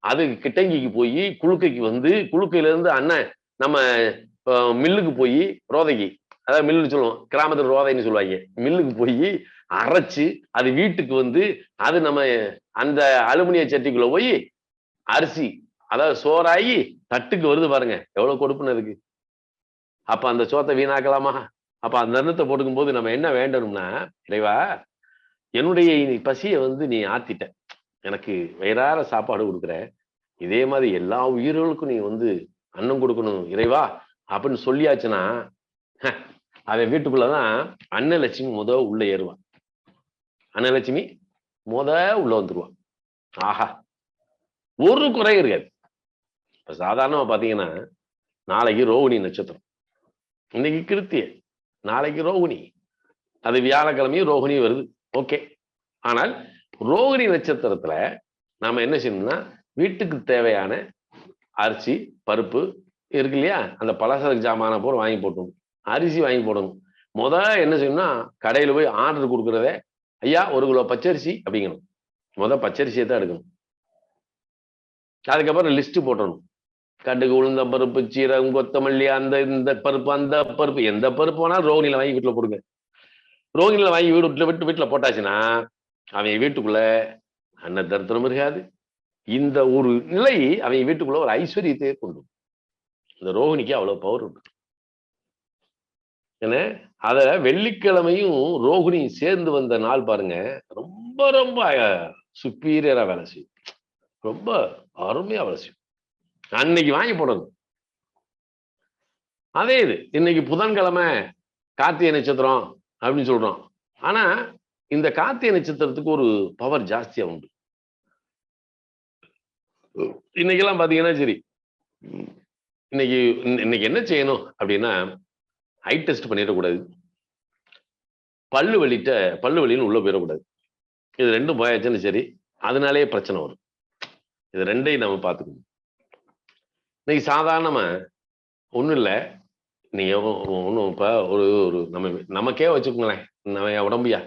S1: அது கிட்டங்கிக்கு போய் குழுக்கைக்கு வந்து குழுக்கையில இருந்து அண்ணன் நம்ம மில்லுக்கு போய் ரோதைக்கு, அதாவது மில்லுன்னு சொல்லுவோம், கிராமத்துல ரோதைன்னு சொல்லுவாங்க, மில்லுக்கு போய் அரைச்சு அது வீட்டுக்கு வந்து அது நம்ம அந்த அலுமினிய சட்டிக்குள்ள போய் அரிசி அதாவது சோறாகி தட்டுக்கு வருது பாருங்க, எவ்வளவு கொடுப்புன்னு இருக்கு. அப்ப அந்த சோத்தை வீணாக்கலாமா? அப்ப அந்த எண்ணத்தை போட்டுக்கும் போது நம்ம என்ன வேண்டணும்னா, இறைவா என்னுடைய பசியை வந்து நீ ஆத்திட்ட, எனக்கு வயிறார சாப்பாடு கொடுக்குற, இதே மாதிரி எல்லா உயிர்களுக்கும் நீ வந்து அன்னம் கொடுக்கணும் இறைவா அப்படின்னு சொல்லியாச்சுன்னா, அவன் வீட்டுக்குள்ளதான் அன்னலட்சுமி உள்ள ஏறுவான். அன்னலட்சுமி உள்ள வந்துருவான். ஆஹா, ஒரு குறை இருக்காது. இப்ப சாதாரணமா பாத்தீங்கன்னா, நாளைக்கு ரோகிணி நட்சத்திரம், இன்னைக்கு கிருத்திய, நாளைக்கு ரோகிணி, அது வியாழக்கிழமையும் ரோகிணி வருது, ஓகே. ஆனால் ரோகிணி நட்சத்திரத்துல நாம என்ன செய்யணும்னா, வீட்டுக்கு தேவையான அரிசி பருப்பு இருக்கு இல்லையா, அந்த பலசரக்கு ஜாமான போல வாங்கி போட்டணும், அரிசி வாங்கி போடணும். என்ன செய்யணும்னா, கடையில போய் ஆர்டர் கொடுக்கறத, ஐயா 1 கிலோ பச்சரிசி அப்படிங்கணும். பச்சரிசியை தான் எடுக்கணும். அதுக்கப்புறம் லிஸ்ட் போட்டணும். கடுகு, உளுந்தம் பருப்பு, சீரகம், கொத்தமல்லி, இந்த பருப்பு அந்த பருப்பு, எந்த பருப்பு வேணாலும் ரோகிணியில வாங்கி வீட்டுல போடுங்க. ரோகிணியில வாங்கி வீட்டுல போட்டாச்சுன்னா அவன் வீட்டுக்குள்ள அன்ன தரித்திரம் இருக்காது. இந்த ஒரு நிலை அவன் வீட்டுக்குள்ள ஒரு ஐஸ்வர்யத்தையே கொண்டு, இந்த ரோகிணிக்கு அவ்வளவு பவர் உண்டு. ஏன்னா அத வெள்ளிக்கிழமையும் ரோகிணி சேர்ந்து வந்த நாள் பாருங்க, ரொம்ப ரொம்ப சுப்பீரியரா வேலை செய்யும், ரொம்ப அருமையா வேலை செய்யும். அன்னைக்கு வாங்கி போடணும். அதே இது இன்னைக்கு புதன்கிழமை கார்த்திகை நட்சத்திரம் அப்படின்னு சொல்றோம். ஆனா இந்த கார்த்திகை நட்சத்திரத்துக்கு ஒரு பவர் ஜாஸ்தியா உண்டு. இன்னைக்கெல்லாம் பாத்தீங்கன்னா சரி, இன்னைக்கு என்ன செய்யணும் அப்படின்னா, ஐ டெஸ்ட் பண்ணிடக்கூடாது, பல்லு வலின்னு உள்ள போயிடக்கூடாது. இது ரெண்டும் போயாச்சுன்னு சரி, அதனாலேயே பிரச்சனை வரும். இது ரெண்டையும் நம்ம பார்த்துக்கணும். இன்னைக்கு சாதாரணமா ஒண்ணும் இல்லை, நீங்க ஒன்றும் இப்ப ஒரு நமக்கே வச்சுக்கோங்களேன், நம்ம உடம்பியா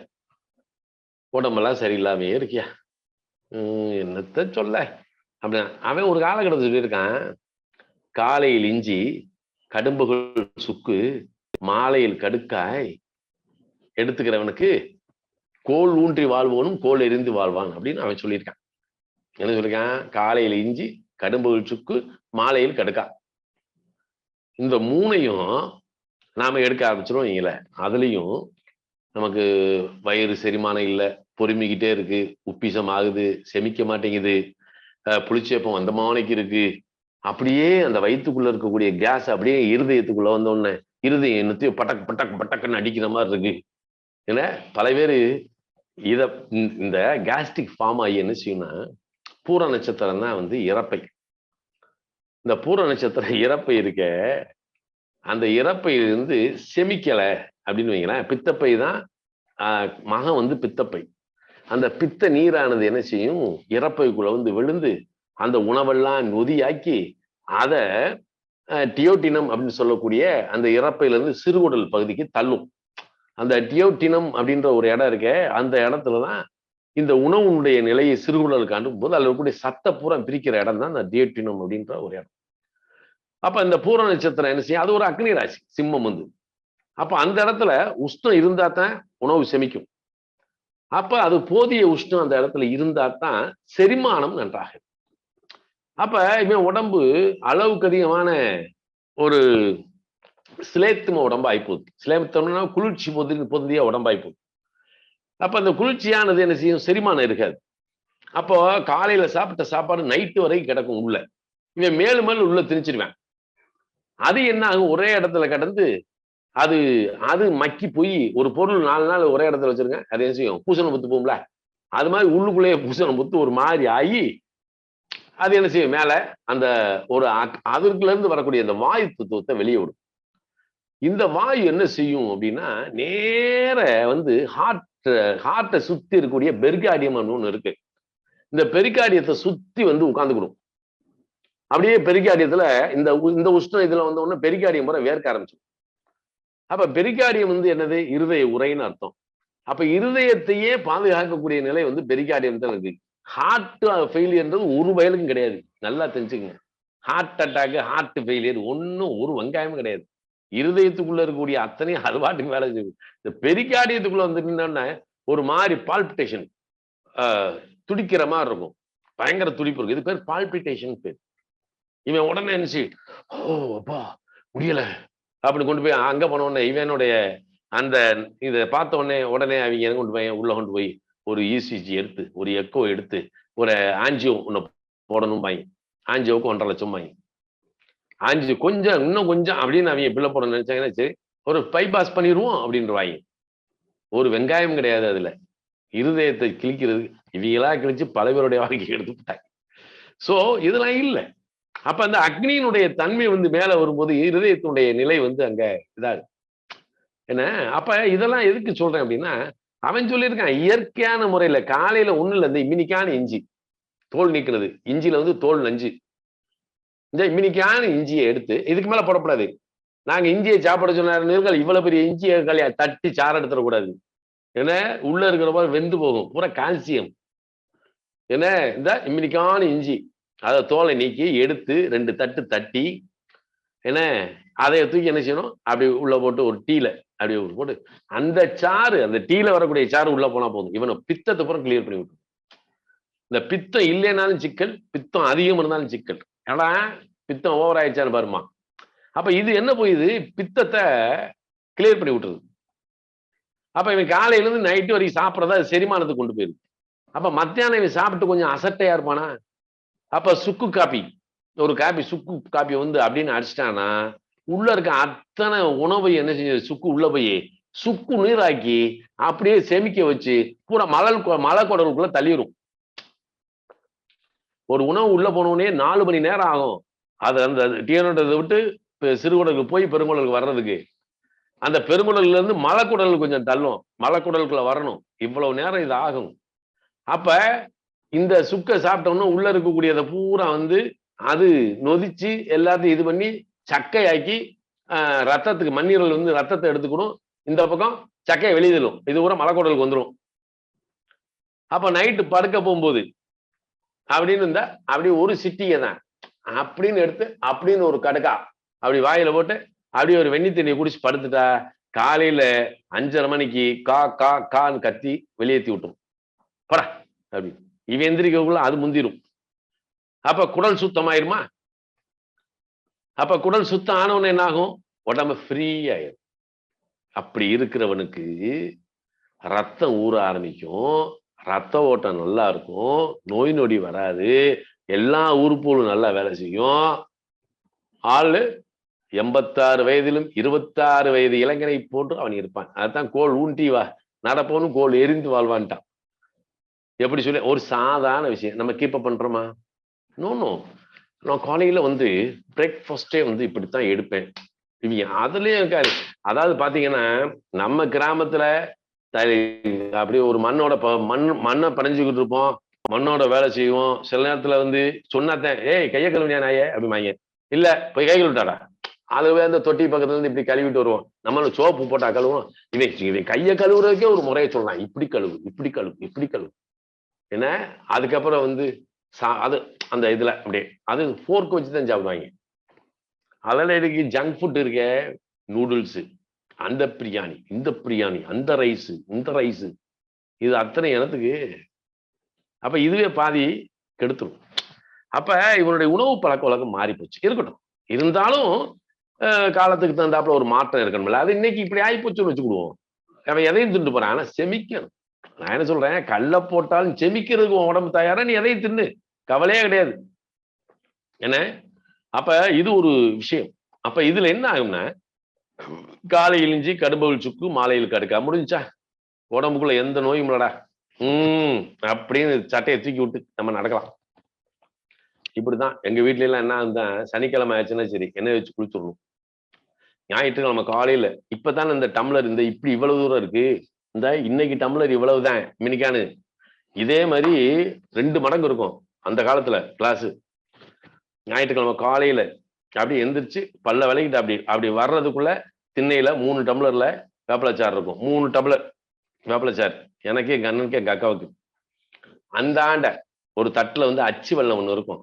S1: உடம்பெல்லாம் சரியில்லாமே இருக்கியா, என்னத்த சொல்ல அப்படின்னா, அவன் ஒரு காலகட்டத்தில் சொல்லியிருக்கான், காலையில் இஞ்சி, கடும்புகள் சுக்கு, மாலையில் கடுக்காய் எடுத்துக்கிறவனுக்கு கோல் ஊன்றி வாழ்வோனும் கோல் எரிந்து வாழ்வான் அப்படின்னு அவன் சொல்லியிருக்கான். என்ன சொல்லியிருக்கான்? காலையில் இஞ்சி, கடும்புகள் சுக்கு, மாலையில் கடுக்கா, இந்த 3ஐயும் நாம எடுக்க ஆரம்பிச்சிடும் வைங்கள, அதுலயும் நமக்கு வயிறு செரிமானம் இல்லை, பொறுமிக்கிட்டே இருக்கு, உப்பிசம் ஆகுது, செமிக்க மாட்டேங்குது, புளிச்சேப்பம் அந்த மானைக்கு இருக்கு, அப்படியே அந்த வயிற்றுக்குள்ள இருக்கக்கூடிய கேஸ் அப்படியே இருதயத்துக்குள்ள வந்தோடனே இருதயம் என்னத்தையும் பட்டக் பட்டக் பட்டக்குன்னு அடிக்கிற மாதிரி இருக்கு. ஏன்னா பல பேர் இந்த கேஸ்ட்ரிக் ஃபார்ம் ஆகி என்ன செய்யும்னா, பூர நட்சத்திரம் தான் வந்து இறப்பை. இந்த பூர நட்சத்திரம் இறப்பை இருக்க, அந்த இறப்பையிலிருந்து செமிக்கலை அப்படின்னு வைங்களேன், பித்தப்பை தான் மகன் வந்து பித்தப்பை. அந்த பித்த நீரானது என்ன செய்யும், இறப்பைக்குள்ள வந்து விழுந்து அந்த உணவெல்லாம் நொதியாக்கி அத டியோட்டினம் அப்படின்னு சொல்லக்கூடிய அந்த இறப்பையிலிருந்து சிறுகுடல் பகுதிக்கு தள்ளும். அந்த டியோட்டினம் அப்படின்ற ஒரு இடம் இருக்க, அந்த இடத்துலதான் இந்த உணவுடைய நிலையை சிறுகுடலுக்கு அனுப்பும் போது அதில் இருக்கக்கூடிய சத்த பூரா பிரிக்கிற இடம் தான் அந்த டியோட்டினம் அப்படின்ற ஒரு இடம். அப்ப இந்த பூர நட்சத்திரம் என்ன செய்யும், அது ஒரு அக்னி ராசி, சிம்மம் வந்து. அப்ப அந்த இடத்துல உஷ்ணம் இருந்தா தான் உணவு செமிக்கும். அப்ப அது போதிய உஷ்ணம் அந்த இடத்துல இருந்தா தான் செரிமானம் நன்றாக. அப்ப இவன் உடம்பு அளவுக்கு அதிகமான ஒரு சிலேத்தும உடம்பாய் போகுது. சிலேத்தம்னா குளிர்ச்சி பொருந்திய உடம்பாய் போகுது. அப்ப அந்த குளிர்ச்சியானது என்ன செய்யும், செரிமானம் இருக்காது. அப்போ காலையில சாப்பிட்ட சாப்பாடு நைட்டு வரைக்கும் கிடக்கும் உள்ள, இவன் மேலும் மேலும் உள்ள திணிச்சிருவேன். அது என்ன ஆகும், ஒரே இடத்துல கிடந்து அது அது மக்கி போய் ஒரு பொருள் 4 நாள் ஒரே இடத்துல வச்சிருங்க, அது என்ன செய்யும், பூசணம் புத்து போகும்ல, அது மாதிரி உள்ளுக்குள்ளேயே பூசணம் புத்து ஒரு மாதிரி ஆகி அது என்ன செய்யும், மேல அந்த ஒரு அதற்குள்ள இருந்து வரக்கூடிய அந்த வாயு தத்துவத்தை வெளியே விடும். இந்த வாயு என்ன செய்யும் அப்படின்னா, நேர வந்து ஹார்ட்டை சுத்தி இருக்கக்கூடிய பெர்காடியம் ஒண்ணு இருக்கு, இந்த பெரிகார்டியத்தை சுத்தி வந்து உட்கார்ந்துக்கணும். அப்படியே பெரிகார்டியத்துல இந்த உஷ்ணம் இதுல வந்த உடனே பெரிகார்டியம் முறை வேர்க்க ஆரம்பிச்சிடும். அப்ப பெரிகார்டியம் வந்து என்னது, இருதய உரைன்னு அர்த்தம். அப்ப இருதயத்தையே பாதுகாக்கக்கூடிய நிலை வந்து பெரிகார்டியம் தான் இருக்கு. ஹார்ட் ஃபெயிலியர்ன்றது ஒரு வயலுக்கும் கிடையாது. நல்லா தெரிஞ்சுக்கங்க. ஹார்ட் அட்டாக், ஹார்ட் ஃபெயிலியர் ஒன்னும் ஒரு வெங்காயமும் கிடையாது. இருதயத்துக்குள்ள இருக்கக்கூடிய அத்தனையும் அது பாட்டுக்கு வேலை செய்யுது. இந்த பெரிகார்டியத்துக்குள்ள வந்துட்டீங்கன்னா ஒரு மாதிரி பால்பிட்டேஷன், துடிக்கிற மாதிரி இருக்கும். பயங்கர துடிப்பு இருக்கு. இது பேர் பால்பிட்டேஷன் பேர். இவன் உடனே நினைச்சு, ஓ அப்பா முடியல அப்படின்னு கொண்டு போய் அங்க போன உடனே இவனுடைய அந்த இதை பார்த்த உடனே அவங்க கொண்டு போய் உள்ள கொண்டு போய் ஒரு இசிஜி எடுத்து, ஒரு எக்கோ எடுத்து, ஒரு ஆஞ்சியோ ஒண்ணு போடணும் பாய். ஆஞ்சியோவுக்கு 1.5 லட்சம் பாய். ஆஞ்சியோ கொஞ்சம் இன்னும் கொஞ்சம் அப்படின்னு அவங்க பிள்ளை போட நினைச்சாங்கன்னா சரி ஒரு பைபாஸ் பண்ணிடுவோம் அப்படின்ற வாங்கி. ஒரு வெங்காயம் கிடையாது அதுல. இருதயத்தை கிழிக்கிறது இவங்களா கிழிச்சு பல பேருடைய வாழ்க்கையை எடுத்துட்டாங்க. சோ இதெல்லாம் இல்லை. அப்ப அந்த அக்னியினுடைய தன்மை வந்து மேல வரும்போது இருதயத்தினுடைய நிலை வந்து அங்க இதாகு. என்ன அப்ப இதெல்லாம் எதுக்கு சொல்றேன் அப்படின்னா, அவன் சொல்லியிருக்கான் இயற்கையான முறையில காலையில ஒண்ணு இல்ல, இந்த இம்மினிக்கான இஞ்சி தோல் நீக்கிறது. இஞ்சில வந்து தோல் நஞ்சு. இந்த இம்மினிக்கான இஞ்சியை எடுத்து இதுக்கு மேல போடக்கூடாது. நாங்க இஞ்சியை சாப்பிட சொன்னார்கள், இவ்வளவு பெரிய இஞ்சியை தட்டி சாறு எடுத்துடக்கூடாது. ஏன்னா உள்ள இருக்கிற போது வெந்து போகும். பூரா கால்சியம். என்ன இந்த இம்மினிக்கான இஞ்சி அதை தோலை நீக்கி எடுத்து 2 தட்டு தட்டி, என்ன அதை தூக்கி என்ன செய்யணும், அப்படி உள்ள போட்டு ஒரு டீல அப்படி போட்டு அந்த சாறு, அந்த டீல வரக்கூடிய சாறு உள்ள போனா போதும். இவனை பித்தத்தை பூரா கிளியர் பண்ணி விட்டு. இந்த பித்தம் இல்லைனாலும் சிக்கல், பித்தம் அதிகம் இருந்தாலும் சிக்கல். ஏன்னா பித்தம் ஓவர் ஆயிடுச்சான்னு பாருமா. அப்ப இது என்ன போயுது, பித்தத்தை கிளியர் பண்ணி விட்டுருது. அப்ப இவன் காலையில இருந்து நைட்டு வரைக்கும் சாப்பிட்றதா செரிமானத்துக்கு கொண்டு போயிருக்கு. அப்ப மத்தியானம் இவன் சாப்பிட்டு கொஞ்சம் அசட்டையா இருப்பானா, அப்ப சுக்கு காப்பி, ஒரு காப்பி சுக்கு காப்பி வந்து அப்படின்னு அடிச்சிட்டானா உள்ள இருக்க அத்தனை உணவை என்ன செஞ்ச சுக்கு உள்ள போய் சுக்கு நீராக்கி அப்படியே செமிக்க வச்சு பூரா மலைக்குடலுக்குள்ள தள்ளிடும். ஒரு உணவு உள்ள போனோடனே 4 மணி நேரம் ஆகும். அது அந்த டீனோட்டத்தை விட்டு சிறுகுடலுக்கு போய் பெருங்குடலுக்கு வர்றதுக்கு. அந்த பெருங்குடல்ல இருந்து மலைக்குடலுக்கு கொஞ்சம் தள்ளும், மலைக்குடலுக்குள்ள வரணும். இவ்வளவு நேரம் இது ஆகும். அப்ப இந்த சுக்கை சாப்பிட்டோம்னா உள்ள இருக்கக்கூடியதை பூரா வந்து அது நொதிச்சு எல்லாத்தையும் இது பண்ணி சக்கையாக்கி ரத்தத்துக்கு மண்ணீரல் வந்து ரத்தத்தை எடுத்துக்கணும். இந்த பக்கம் சக்கையை வெளியிடலும். இது பூரா மலைக்குடலுக்கு வந்துடும். அப்ப நைட்டு படுக்க போகும்போது அப்படின்னு இருந்தா அப்படி ஒரு சிட்டிகை தான் அப்படின்னு எடுத்து அப்படின்னு ஒரு கடுக்கா அப்படி வாயில போட்டு அப்படியே ஒரு வெண்ணி தண்ணியை குடிச்சு படுத்துட்டா காலையில 5:30 மணிக்கு கான்னு கத்தி வெளியேற்றி விட்டுரும். படா அப்படி இவன் எந்திரிக்கக்குள்ள அது முந்திரும். அப்ப குடல் சுத்தமாயிருமா? அப்ப குடல் சுத்தம் ஆனவன என்ன ஆகும், உடம்பு ஃப்ரீ ஆயிரும். அப்படி இருக்கிறவனுக்கு ரத்தம் ஊற ஆரம்பிக்கும், ரத்த ஓட்டம் நல்லா இருக்கும், நோய் நொடி வராது, எல்லா உறுப்புகளும் நல்லா வேலை செய்யும். ஆளு 86 வயதிலும் 26 வயது இளைஞனை போன்று அவன் இருப்பான். அதுதான் கோல் ஊண்டி வா நடப்பவனும் கோல் எரிந்து வாழ்வான்ட்டான். எப்படி சொல்லி ஒரு சாதாரண விஷயம் நம்ம கீப் அப் பண்றோமா? நோ. நான் காலையில வந்து பிரேக்ஃபாஸ்டே வந்து இப்படித்தான் எடுப்பேன். இவங்க அதுலயே இருக்காரு. அதாவது பாத்தீங்கன்னா நம்ம கிராமத்துல அப்படியே ஒரு மண்ணை படைஞ்சுக்கிட்டு இருப்போம், மண்ணோட வேலை செய்வோம். சில நேரத்துல வந்து சொன்னாத்தேன் ஏய் கையை கழுவினியா நாயே அப்படிமாங்க. இல்ல போய் கை கழுவிட்டாடா, அதுவே அந்த தொட்டி பக்கத்துல இருந்து இப்படி கழுவிட்டு வருவோம். நம்மள சோப்பு போட்டா கழுவோம். இவன் கையை கழுவுறதுக்கே ஒரு முறையை சொல்லலாம், இப்படி கழுவு இப்படி கழுவு இப்படி கழுவு. என்ன அதுக்கப்புறம் வந்து அது அந்த இதுல அப்படியே அது ஃபோர்க் வச்சுதான் சாப்பிடுவாங்க. அதெல்லாம் இருக்கு. ஜங்க் ஃபுட் இருக்க, நூடுல்ஸ், அந்த பிரியாணி இந்த பிரியாணி, அந்த ரைஸ் இந்த ரைஸ், இது அத்தனை இனத்துக்கு. அப்ப இதுவே பாதி கெடுத்துரும். அப்ப இவனுடைய உணவு பழக்க வழக்கம் மாறி போச்சு. இருக்கட்டும், இருந்தாலும் காலத்துக்கு தகுந்தாப்புல ஒரு மாற்றம் இருக்கணும்ல. அது இன்னைக்கு இப்படி ஆயிப்போச்சுன்னு வச்சுக்கிடுவோம். அவன் எதையும் திண்டு போறான், ஆனா செமிக்கணும். நான் என்ன சொல்றேன், கல்ல போட்டாலும் செமிக்கிறதுக்கு உடம்பு தயாரா, நீ எதையும் தின்னு, கவலையே கிடையாது. என்ன அப்ப இது ஒரு விஷயம். அப்ப இதுல என்ன ஆகும்னா, காலையில் இஞ்சி கடும்புகள் சுக்கு மாலையில் கடுக்கா முடிஞ்சா உடம்புக்குள்ள எந்த நோயும் இல்லடா அப்படின்னு சட்டையை தூக்கி விட்டு நம்ம நடக்கலாம். இப்படிதான் எங்க வீட்ல எல்லாம் என்ன இருந்தா, சனிக்கிழமை ஆச்சுன்னா சரி எண்ணெய் வச்சு குளிச்சுடணும். ஞாயிற்றுக்கிழமை காலையில இப்பதான் இந்த டம்ளர் இந்த இப்படி இவ்வளவு தூரம் இருக்கு, இந்த இன்னைக்கு டம்ளர் இவ்வளவுதான் மினிக்கானு. இதே மாதிரி 2 மடங்கு இருக்கும் அந்த காலத்துல கிளாஸ். ஞாயிற்றுக்கிழமை காலையில அப்படி எந்திரிச்சு பல்ல விளக்கிட்டு அப்படி அப்படி வர்றதுக்குள்ள திண்ணையில 3 டம்ளர்ல வேப்பலச்சாறு இருக்கும். 3 டம்ளர் வேப்பலைச்சாறு எனக்கே எங்க அண்ணனுக்கு எங்க அக்காவுக்கு. அந்த ஆண்ட ஒரு தட்டுல வந்து அச்சு வெல்லம் ஒண்ணு இருக்கும்,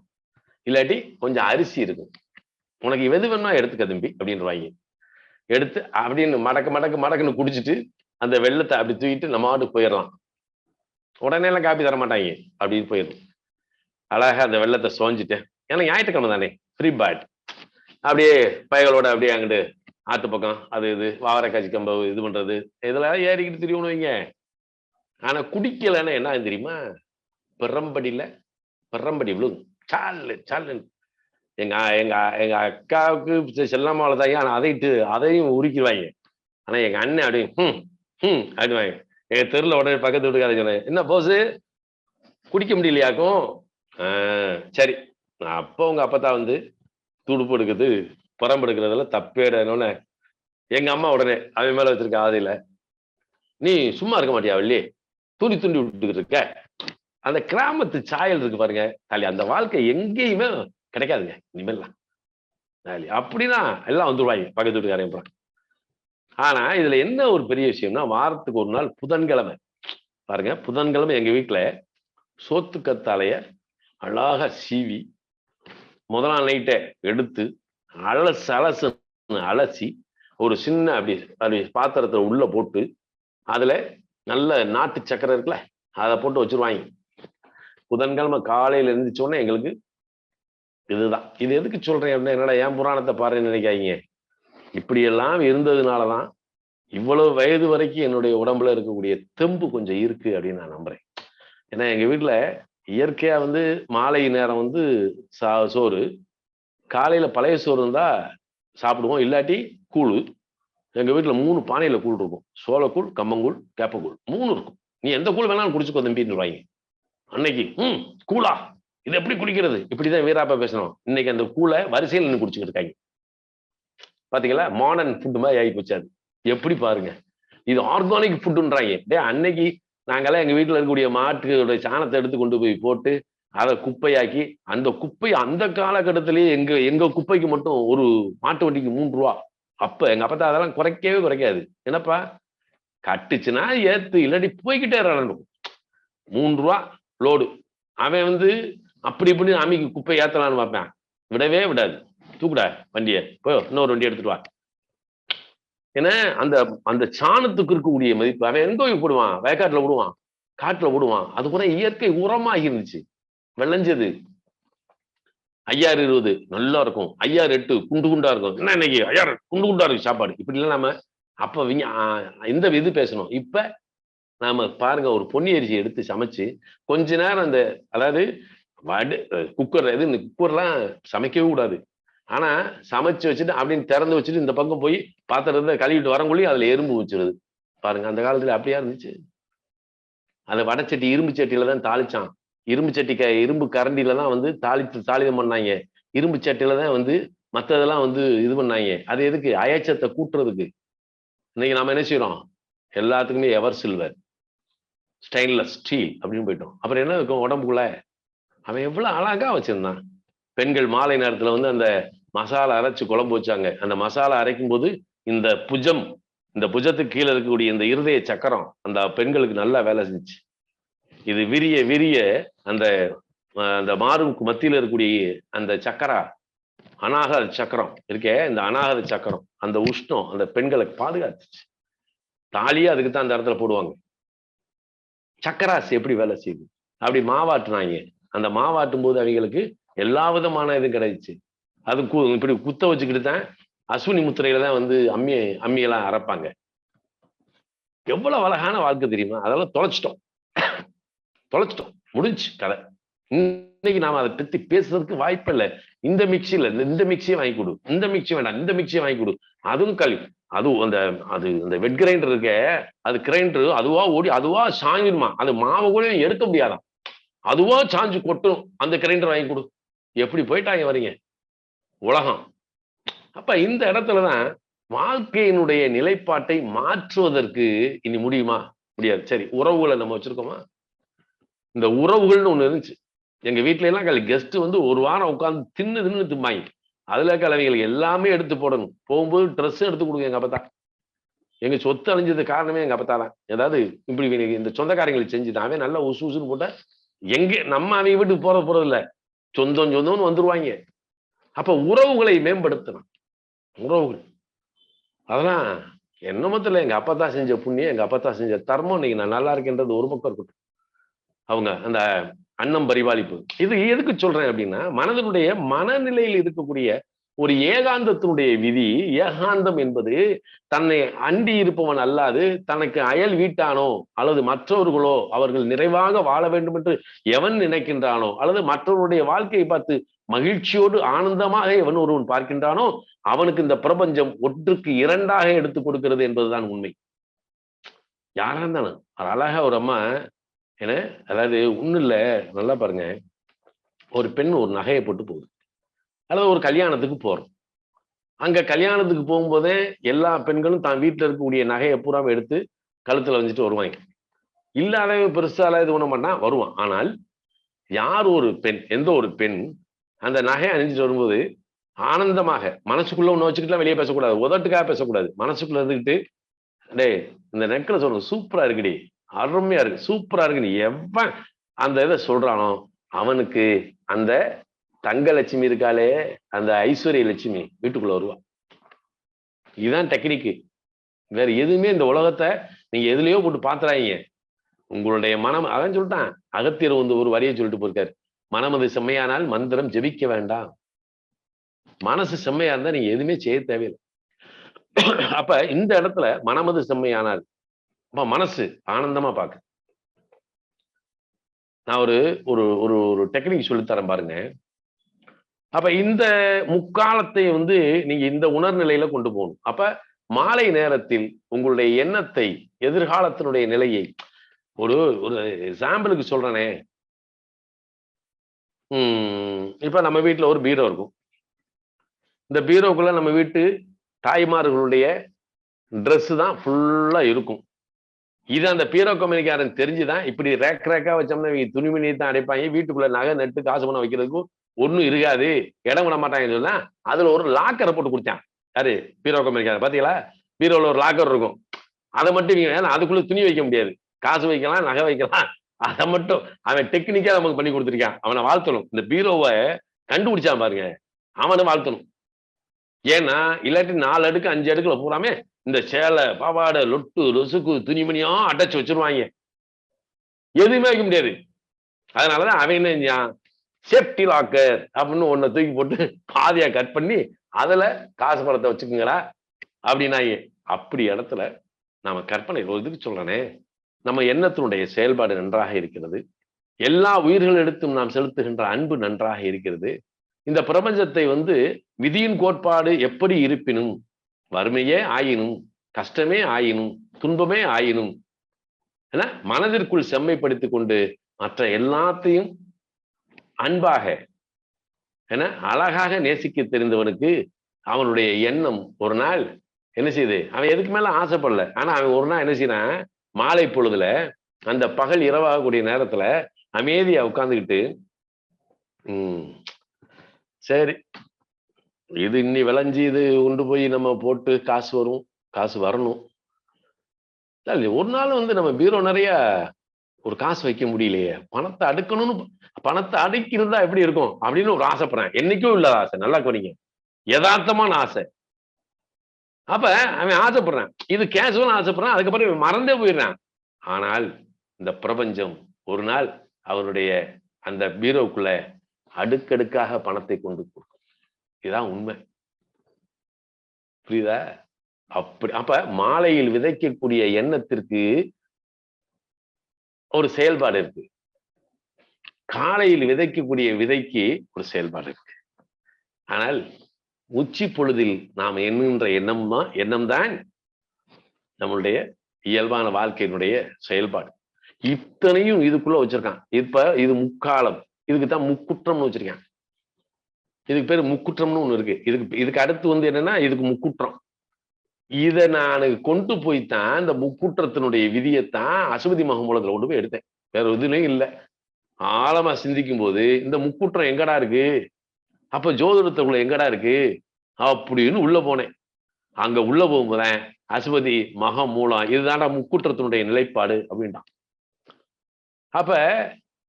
S1: இல்லாட்டி கொஞ்சம் அரிசி இருக்கும். உனக்கு எது வேணுமா எடுத்துக்க தம்பி அப்படின்றவாங்க. எடுத்து அப்படின்னு மடக்கு மடக்கு மடக்குன்னு குடிச்சிட்டு அந்த வெள்ளத்தை அப்படி தூக்கிட்டு நம்ம ஆட்டு போயிடலாம். உடனே எல்லாம் காப்பி தர மாட்டாங்க, அப்படின்னு போயிடும். அழகா அந்த வெள்ளத்தை சோஞ்சிட்டு, ஏன்னா ஞாயிற்றுக்கிழமை தானே ஃப்ரீ பேட், அப்படியே பயங்களோட அப்படியே அங்கிட்டு ஆத்து பக்கம் அது இது வாவரைக்காய்ச்சி கம்ப இது பண்றது இதெல்லாம் ஏறிக்கிட்டு திரியோன்னு வைங்க. ஆனா குடிக்கலன்னா என்ன தெரியுமா, பெரம்படியில பெரம்படி விழுகும். சாலு சாலு. எங்க எங்க எங்க அக்காவுக்கு செல்லம்மாவில தான், ஆனா அதையும் உருக்கிடுவாங்க. ஆனா எங்க அண்ணன் அப்படி அப்படிவாங்க. எங்க தெருல உடனே பக்கத்து வீட்டுக்கார சொன்னேன், என்ன போஸ் குடிக்க முடியலையாக்கும். சரி, அப்போ உங்க அப்பத்தான் வந்து துடுப்பு எடுக்குது புறம்பு எடுக்கிறதெல்லாம் தப்பேடனோன்னு எங்க அம்மா உடனே அவன் மேல வச்சிருக்க ஆதையில, நீ சும்மா இருக்க மாட்டியா வள்ளி, துணி துண்டி விட்டுக்கிட்டு இருக்க. அந்த கிராமத்து சாயல் இருக்கு பாருங்க தாலி, அந்த வாழ்க்கை எங்கேயுமே கிடைக்காதுங்க இனிமேல்லாம். அப்படின்னா எல்லாம் வந்துருவாங்க பக்கத்து வீட்டுக்காரங்க. ஆனா இதுல என்ன ஒரு பெரிய விஷயம்னா, வாரத்துக்கு ஒரு நாள் புதன்கிழமை பாருங்க, புதன்கிழமை எங்க வீட்டுல சோத்துக்கத்தாலைய அழகா சீவி முதல் நாள் நைட்டே எடுத்து அலசு அலசி ஒரு சின்ன அப்படி பாத்திரத்துல உள்ள போட்டு அதுல நல்ல நாட்டு சக்கரை இருக்குல்ல அதை போட்டு வச்சிருவாங்க. புதன்கிழமை காலையில இருந்துச்சோன்னே எங்களுக்கு இதுதான். இது எதுக்கு சொல்றேன் அப்படின்னா, என்னடா ஏன் புராணத்தை பாருன்னு நினைக்காதீங்க. இப்படியெல்லாம் இருந்ததுனாலதான் இவ்வளவு வயது வரைக்கும் என்னுடைய உடம்புல இருக்கக்கூடிய தெம்பு கொஞ்சம் இருக்கு அப்படின்னு நான் நம்புறேன். ஏன்னா எங்க வீட்டுல இயற்கையா வந்து மாலை நேரம் வந்து சோறு, காலையில பழைய சோறு இருந்தா சாப்பிடுவோம், இல்லாட்டி கூழு. எங்க வீட்டுல 3 பானையில கூழ் இருக்கும். சோளக்கூழ், கம்மங்கூழ், கேப்பக்கூழ் 3 இருக்கும். நீ எந்த கூழ் வேணாலும் குடிச்சுக்கோ தம்பின்னு. அன்னைக்கு கூழா, இது எப்படி குடிக்கிறது, இப்படிதான் வீராப்பா பேசணும். இன்னைக்கு அந்த கூழை வரிசையில் நின்று குடிச்சுக்கிட்டு இருக்காங்க. பாத்தீங்களா, மாடர்ன் ஃபுட் மாதிரி ஆகி போச்சு. அது எப்படி பாருங்க, இது ஆர்கானிக் ஃபுட்டுன்றாங்க. அன்னைக்கு நாங்கெல்லாம் எங்க வீட்டுல இருக்கக்கூடிய மாட்டுடைய சாணத்தை எடுத்து கொண்டு போய் போட்டு அதை குப்பையாக்கி, அந்த குப்பை அந்த காலகட்டத்திலேயே எங்க குப்பைக்கு மட்டும் ஒரு மாட்டு வண்டிக்கு 3 ரூபா. அப்ப எங்க அப்பா அதெல்லாம் குறைக்கவே குறைக்காது. என்னப்பா கட்டுச்சுன்னா ஏத்து, இல்லாட்டி போய்கிட்டே வரணும். 3 ரூபா லோடு. அவன் வந்து அப்படி இப்படி அம்மிக்கு குப்பை ஏத்தலான்னு பார்ப்பேன், விடவே விடாது. தூக்குடா வண்டியை, போய் இன்னொரு வண்டி எடுத்துட்டு வா. ஏன்னா அந்த அந்த சாணத்துக்கு இருக்கக்கூடிய மதிப்பு. அவன் எங்க போடுவான், வயக்காட்டுல விடுவான், காட்டுல விடுவான். அது கூட இயற்கை உரமாகி இருந்துச்சு, விளைஞ்சது. 5020 நல்லா இருக்கும், 5008 குண்டு குண்டா இருக்கும். என்ன இன்னைக்கு 5000 குண்டு குண்டா இருக்கு சாப்பாடு, இப்படி இல்லை. நாம அப்ப இந்த இது பேசணும். இப்ப நாம பாருங்க, ஒரு பொன்னி அரிசி எடுத்து சமைச்சு கொஞ்ச நேரம் அந்த அதாவது குக்கர் இது, இந்த குக்கர்லாம் சமைக்கவே கூடாது. ஆனா சமைச்சு வச்சுட்டு அப்படின்னு திறந்து வச்சுட்டு இந்த பக்கம் போய் பாத்திரத்தை கழுவிட்டு வரங்குள்ளி அதுல எறும்பு வச்சிருது பாருங்க. அந்த காலத்துல அப்படியா இருந்துச்சு. அந்த வடச்சட்டி இரும்பு சட்டியில தான் தாளிச்சான். இரும்பு சட்டி இரும்பு கரண்டியில தான் வந்து தாளிதம் பண்ணாங்க. இரும்பு சட்டியில தான் வந்து மற்றதெல்லாம் வந்து இது பண்ணாங்க. அது எதுக்கு, அயச்சத்தை கூட்டுறதுக்கு. இன்னைக்கு நாம என்ன செய்யறோம், எல்லாத்துக்குமே எவர் சில்வர், ஸ்டெயின்லெஸ் ஸ்டீல் அப்படின்னு போயிட்டோம். அப்புறம் என்ன இருக்கும் உடம்புக்குள்ள. அவன் எவ்வளவு அழகா வச்சிருந்தான். பெண்கள் மாலை நேரத்துல வந்து அந்த மசாலா அரைச்சு குழம்பு வச்சாங்க. அந்த மசாலா அரைக்கும் போது இந்த புஜத்துக்கு கீழே இருக்கக்கூடிய இந்த இருதய சக்கரம் அந்த பெண்களுக்கு நல்லா வேலை செஞ்சுச்சு. இது விரிய விரிய அந்த அந்த மாறுக்கு மத்தியில இருக்கக்கூடிய அந்த சக்கரா, அநாகத சக்கரம் இருக்கே, இந்த அநாகத சக்கரம் அந்த உஷ்ணம் அந்த பெண்களுக்கு பாதுகாத்துச்சு. தாலியே அதுக்குத்தான் அந்த இடத்துல போடுவாங்க. சக்கராசி எப்படி வேலை செய்யுது, அப்படி மாவாட்டுனாங்க. அந்த மாவாட்டும் போது அவங்களுக்கு எல்லா விதமான இதுவும் கிடைச்சு. அது இப்படி குத்த வச்சுக்கிட்டு தான் அஸ்வினி முத்திரையில தான் வந்து அம்மியெல்லாம் அரைப்பாங்க. எவ்வளவு அழகான வாழ்க்கை தெரியுமா. அதெல்லாம் தொலைச்சிட்டோம் முடிஞ்சு கதை. இன்னைக்கு நாம அதை பத்தி பேசுறதுக்கு வாய்ப்பு இல்லை. இந்த மிக்சியில இந்த மிக்சியை வாங்கி கொடு, இந்த மிக்சி வேண்டாம் இந்த மிக்சியை வாங்கி கொடு. அதுவும் அதுவும் அந்த வெட் கிரைண்டர் இருக்க, அது கிரைண்டர் அதுவா ஓடி அதுவா சாஞ்சிடுமா. அந்த மாவை கூட எடுக்க முடியாதான், அதுவா சாஞ்சு கொட்டும். அந்த கிரைண்டர் வாங்கி கொடு. எப்படி போயிட்டாங்க வரீங்க உலகம். அப்ப இந்த இடத்துலதான் வாழ்க்கையினுடைய நிலைப்பாட்டை மாற்றுவதற்கு இனி முடியுமா, முடியாது. சரி, உறவுகளை நம்ம வச்சிருக்கோமா. இந்த உறவுகள்னு ஒண்ணு இருந்துச்சு எங்க வீட்டுல எல்லாம். கெஸ்ட் வந்து ஒரு வாரம் உட்கார்ந்து தின்னு திம்பாங்க. அதுல கலவைகளுக்கு எல்லாமே எடுத்து போடணும். போகும்போது ட்ரெஸ் எடுத்து கொடுங்க எங்க அப்பதான். எங்க சொத்து அழிஞ்சது காரணமே எங்க அப்பத்தாதான். ஏதாவது இப்படி இந்த சொந்தக்காரங்களுக்கு செஞ்சுதான் அவன் நல்லா உசு உசுன்னு போட்டா எங்க நம்ம அவங்க வீட்டுக்கு போறது இல்ல, சொந்தம்னு வந்துருவாங்க. அப்ப உறவுகளை மேம்படுத்தணும். உறவுகள் அதெல்லாம் என்னமத்துல எங்க அப்பா தான் செஞ்ச புண்ணியம், எங்க அப்பா தான் செஞ்ச தர்மம் இன்னைக்கு நான் நல்லா இருக்கேன்றது ஒரு பக்கம் இருக்கட்டும். அவங்க அந்த அன்னம் பரிபாலிப்பு இது எதுக்கு சொல்றேன் அப்படின்னா, மனதனுடைய மனநிலையில் இருக்கக்கூடிய ஒரு ஏகாந்தத்தினுடைய விதி. ஏகாந்தம் என்பது தன்னை அண்டி இருப்பவன் அல்லாது தனக்கு அயல் வீட்டானோ அல்லது மற்றவர்களோ அவர்கள் நிறைவாக வாழ வேண்டும் என்று எவன் நினைக்கின்றானோ அல்லது மற்றவருடைய வாழ்க்கையை பார்த்து மகிழ்ச்சியோடு ஆனந்தமாக எவன் ஒருவன் பார்க்கின்றானோ அவனுக்கு இந்த பிரபஞ்சம் ஒன்றுக்கு இரண்டாக எடுத்துக் கொடுக்கிறது என்பதுதான் உண்மை. யாரா இருந்தாலும் அழகா ஒரு அம்மா என்ன, அதாவது ஒண்ணும் இல்ல, நல்லா பாருங்க, ஒரு பெண் ஒரு நகையை போட்டு போகுது அல்லது ஒரு கல்யாணத்துக்கு போறோம். அங்க கல்யாணத்துக்கு போகும்போதே எல்லா பெண்களும் தான் வீட்டுல இருக்கக்கூடிய நகையை பூரா எடுத்து கழுத்துல வச்சுட்டு வருவாங்க. இல்லாத பெருசால இது பண்ண மாட்டான், வருவான். ஆனால் யார் ஒரு பெண், எந்த ஒரு பெண் அந்த நகையை அணிஞ்சிட்டு வரும்போது ஆனந்தமாக மனசுக்குள்ள ஒண்ணு வச்சுக்கிட்டுலாம் வெளியே பேசக்கூடாது, உதட்டுக்காக பேசக்கூடாது, மனசுக்குள்ள இருந்துக்கிட்டு டே இந்த நெக்லஸ் ஒன்று சூப்பரா இருக்குடி, அருமையா இருக்கு, சூப்பரா இருக்கு, நீ எவன் அந்த இதை சொல்றானோ அவனுக்கு அந்த தங்க லட்சுமி இருக்காளே, அந்த ஐஸ்வர்ய லட்சுமி வீட்டுக்குள்ள வருவா. இதுதான் டெக்னிக்கு. வேற எதுவுமே இந்த உலகத்தை நீங்க எதுலயோ போட்டு பாத்துறாங்க. உங்களுடைய மனம், அதான் சொல்லிட்டான் அகத்தியர் வந்து ஒரு வரியை சொல்லிட்டு போயிருக்காரு, மனமது செம்மையானால் மந்திரம் ஜெபிக்க வேண்டாம். மனசு செம்மையா இருந்தா நீங்க எதுவுமே செய்ய தேவையில்லை. அப்ப இந்த இடத்துல மனமது செம்மையானால் அப்ப மனசு ஆனந்தமா பாக்கு. நான் ஒரு ஒரு ஒரு ஒரு டெக்னிக் சொல்லித்தரேன் பாருங்க. அப்ப இந்த முக்காலத்தை வந்து நீங்க இந்த உணர்நிலையில கொண்டு போகணும். அப்ப மாலை நேரத்தில் உங்களுடைய எண்ணத்தை, எதிர்காலத்தினுடைய நிலையை ஒரு ஒரு சாம்பிளுக்கு சொல்றேனே, இப்ப நம்ம வீட்டுல ஒரு பீரோ இருக்கும். இந்த பீரோக்குள்ள நம்ம வீட்டு தாய்மார்களுடைய ட்ரெஸ் தான் ஃபுல்லா இருக்கும். இது அந்த பீரோ கம்பெனிக்காரன் தெரிஞ்சுதான் இப்படி ரேக் ரேக்கா வச்சோம்னா துணிமணியை தான் அடைப்பாங்க, வீட்டுக்குள்ள நகை நட்டு காசு பணம் வைக்கிறதுக்கும் ஒண்ணும் இருக்காது, இடம் விட மாட்டாங்கன்னு சொன்னா அதுல ஒரு லாக்கரை போட்டு கொடுத்தான். யாரு? பீரோ கம்பெனிக்காரன். பாத்தீங்களா? பீரோல ஒரு லாக்கர் இருக்கும், அதை மட்டும் ஏன்னா அதுக்குள்ள துணி வைக்க முடியாது, காசு வைக்கலாம், நகை வைக்கலாம், அதை மட்டும் அவன் டெக்னிக்கா நமக்கு பண்ணி கொடுத்துருக்கான். அவனை வாழ்த்தணும். இந்த பீரோவை கண்டுபிடிச்சான் பாருங்க, அவனை வாழ்த்தணும். ஏன்னா இல்லாட்டி 4 அடுக்கு 5 அடுக்குல பூராமே இந்த சேலை பாவாடை லொட்டு லொசுக்கு துணிமணியா அடைச்சு வச்சிருவாங்க, எதுவுமே வைக்க முடியாது. அதனாலதான் அவன் என்ன செஞ்சான், சேஃப்டி லாக்கர் அப்படின்னு ஒன்ன தூக்கி போட்டு பாதியா கட் பண்ணி அதுல காசு பணத்தை வச்சுக்கோங்கடா அப்படின்னாங்க. அப்படி இடத்துல நாம கற்பனை ஒரு இதுக்கு சொல்றேனே, நம்ம எண்ணத்தினுடைய செயல்பாடு நன்றாக இருக்கிறது, எல்லா உயிர்கள் எடுத்தும் நாம் செலுத்துகின்ற அன்பு நன்றாக இருக்கிறது. இந்த பிரபஞ்சத்தை வந்து விதியின் கோட்பாடு எப்படி இருப்பினும், வறுமையே ஆயினும், கஷ்டமே ஆயினும், துன்பமே ஆயினும் மனதிற்குள் செம்மைப்படுத்திக் கொண்டு மற்ற எல்லாத்தையும் அன்பாக அழகாக நேசிக்க தெரிந்தவனுக்கு அவனுடைய எண்ணம் ஒரு நாள் என்ன செய்யுது, அவன் எதுக்கு மேல ஆசைப்படல. ஆனா அவன் ஒரு நாள் என்ன செய்யறான், மாலை பொழுதுல அந்த பகல் இரவாகக்கூடிய நேரத்துல அமைதியா உட்கார்ந்துக்கிட்டு, சரி இது இன்னி விளைஞ்சி இது கொண்டு போய் நம்ம போட்டு காசு வரும், காசு வரணும், ஒரு நாள் வந்து நம்ம பீரோ நிறைய ஒரு காசு வைக்க முடியலையே, பணத்தை அடுக்கணும்னு, பணத்தை அடுக்கிருந்தா எப்படி இருக்கும் அப்படின்னு ஒரு ஆசைப்படுறேன். என்னைக்கும் இல்லாத ஆசை, நல்லா கவனிங்க, யதார்த்தமான ஆசை. அப்ப அவன் ஆசைப்படுறான், இது கேஷுவல் ஆசைப்படுறான், அதுக்கப்புறம் மறந்தே போயிடுறான். ஆனால் இந்த பிரபஞ்சம் ஒரு நாள் அவருடைய அந்த பீரோக்குள்ள அடுக்கடுக்காக பணத்தை கொண்டு கொடுக்கும். இதுதான் உண்மை. புரியுதா? அப்படி அப்ப மாலையில் விதைக்கக்கூடிய எண்ணத்திற்கு ஒரு செயல்பாடு இருக்கு, காலையில் விதைக்கக்கூடிய விதைக்கு ஒரு செயல்பாடு இருக்கு. ஆனால் உச்சி பொழுதில் நாம் எண்ணுகின்ற எண்ணம்தான் நம்மளுடைய இயல்பான வாழ்க்கையினுடைய செயல்பாடு. இத்தனையும் இதுக்குள்ள வச்சிருக்கான். இப்ப இது முக்காலம், இதுக்குத்தான் முக்குற்றம்னு வச்சிருக்கான். இதுக்கு பேரு முக்குற்றம்னு ஒண்ணு இருக்கு. இதுக்கு அடுத்து வந்து என்னன்னா இதுக்கு முக்குற்றம். இதை நான் கொண்டு போய்த்தான் இந்த முக்குற்றத்தினுடைய விதியைத்தான் அசுபதி மகமூலத்துல கொண்டு போய் எடுத்தேன். வேற எதுலையும் இல்லை. ஆழமா சிந்திக்கும் போது இந்த முக்குற்றம் எங்கடா இருக்கு, அப்ப ஜோதிடத்துக்குள்ள எங்கடா இருக்கு அப்படின்னு உள்ள போனேன். அங்க உள்ள போகும்போதேன் அசுபதி மகம் மூலம் இதுதான்டா முக்கூற்றத்தினுடைய நிலைப்பாடு அப்படின்ட்டான். அப்ப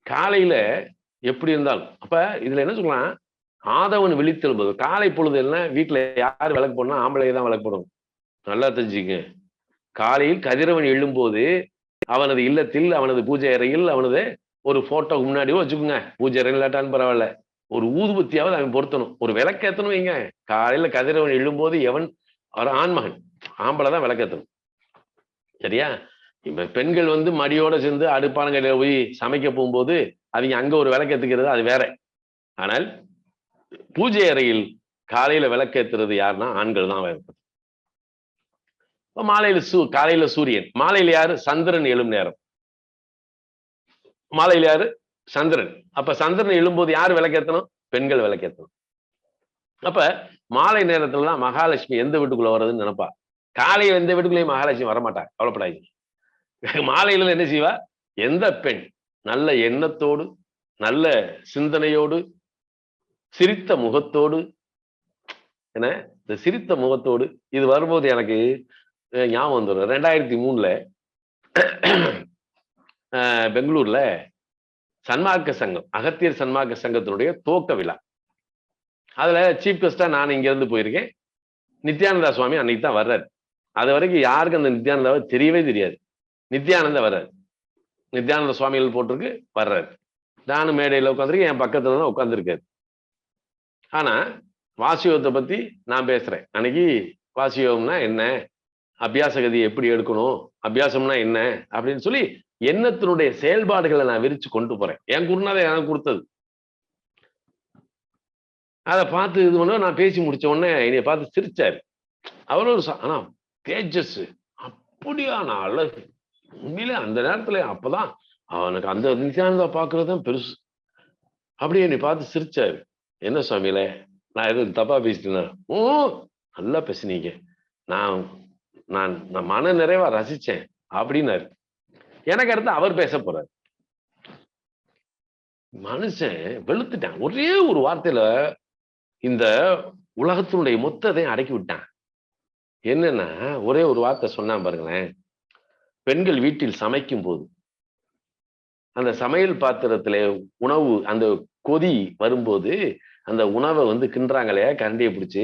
S1: காலையில எப்படி இருந்தாலும் அப்ப இதுல என்ன சொல்லலாம், ஆதவன் விழித்தெழும்போது காலை பொழுது என்ன வீட்டுல யார் விளக்கு போடணும், ஆம்பளை தான் விளக்கு போடணும். நல்லா தெரிஞ்சுக்க. காலையில் கதிரவன் எழும்போது அவனது இல்லத்தில், அவனது பூஜை அறையில், அவனது ஒரு போட்டோக்கு முன்னாடியோ வச்சுக்கோங்க, பூஜை அறை இல்லாட்டான்னு பரவாயில்ல, ஒரு ஊதுபத்தியாவது அவன் பொருத்தணும், ஒரு விளக்கேத்தணும் வைங்க. காலையில கதிரவன் எழும்போது எவன் ஒரு ஆண்மகன், ஆம்பளை தான் விளக்கேத்தணும். சரியா? இப்ப பெண்கள் வந்து மடியோட சேர்ந்து அடுப்பானங்கரையில போய் சமைக்க போகும்போது அவங்க அங்க ஒரு விளக்கேத்துக்கிறது அது வேற. ஆனால் பூஜை அறையில் காலையில விளக்கேத்துறது யாருன்னா ஆண்கள் தான். மாலையில காலையில சூரியன், மாலையில யாரு? சந்திரன் எழும் நேரம். மாலையில யாரு? சந்திரன். அப்ப சந்திரன் எழும்போது யாரு விளக்கேத்தணும்? பெண்கள் விளக்கேத்தணும். அப்ப மாலை நேரத்துல தான் மகாலட்சுமி எந்த வீட்டுக்குள்ள வர்றதுன்னு நினைப்பா. காலையில எந்த வீட்டுக்குள்ளேயும் மகாலட்சுமி வரமாட்டாங்க, கவலைப்படாதீங்க. மாலையில என்ன செய்வா? எந்த பெண் நல்ல எண்ணத்தோடு, நல்ல சிந்தனையோடு, சிரித்த முகத்தோடு, என்ன இந்த சிரித்த முகத்தோடு இது வரும்போது எனக்கு ஞாபகம் வந்துடும். 2003ல பெங்களூர்ல சன்மார்க்க சங்கம், அகத்தியர் சன்மார்க்க சங்கத்தினுடைய துவக்க விழா. அதுல சீஃப் கெஸ்டா நான் இங்க இருந்து போயிருக்கேன். நித்யானந்தா சுவாமி அன்னைக்கு தான் வர்றாரு. அது வரைக்கும் யாருக்கும் அந்த நித்யானந்தாவை தெரியவே தெரியாது. நித்யானந்தா வர்றாரு, நித்யானந்த சுவாமிகள் போட்டிருக்கு, வர்றாரு. நானும் மேடையில் உட்காந்துருக்கேன், என் பக்கத்துல தான் உட்காந்துருக்காரு. ஆனா வாசியோகத்தை பத்தி நான் பேசுறேன். அன்னைக்கு வாசியோகம்னா என்ன, அபியாச கதியை எப்படி எடுக்கணும், அபியாசம்னா என்ன அப்படின்னு சொல்லி எண்ணத்தினுடைய செயல்பாடுகளை நான் விரிச்சு கொண்டு போறேன். என் குருநாதர் எனக்கு கொடுத்தது. அதை பார்த்து இது பண்ண நான் பேசி முடிச்ச உடனே என்னை பார்த்து சிரிச்சாரு. அவர் ஒரு ஆனா தேஜஸ், அப்படியான அழகு. உண்மையிலே அந்த நேரத்துல அப்பதான் அவனுக்கு அந்த நித்யானந்தா பாக்குறதுதான் பெருசு. அப்படியே என்னை பார்த்து சிரிச்சாரு. என்ன சுவாமியில நான் எதுவும் தப்பா பேசிட்டேன்னா? ஓ நல்லா பேசினீங்க, நான் நான் மன நிறைவா ரசிச்சேன் அப்படின்னாரு. எனக்கு அடுத்து அவர் பேச போறாரு. மனுஷன் வெளுத்துட்டான். ஒரே ஒரு வார்த்தையில இந்த உலகத்தினுடைய மொத்தத்தை அடக்கி விட்டான். என்னன்னா ஒரே ஒரு வார்த்தை சொன்னான் பாருங்களேன். பெண்கள் வீட்டில் சமைக்கும் போது அந்த சமையல் பாத்திரத்துல உணவு அந்த கொதி வரும்போது அந்த உணவை வந்து கிண்டுறாங்களே கரண்டியை பிடிச்சு,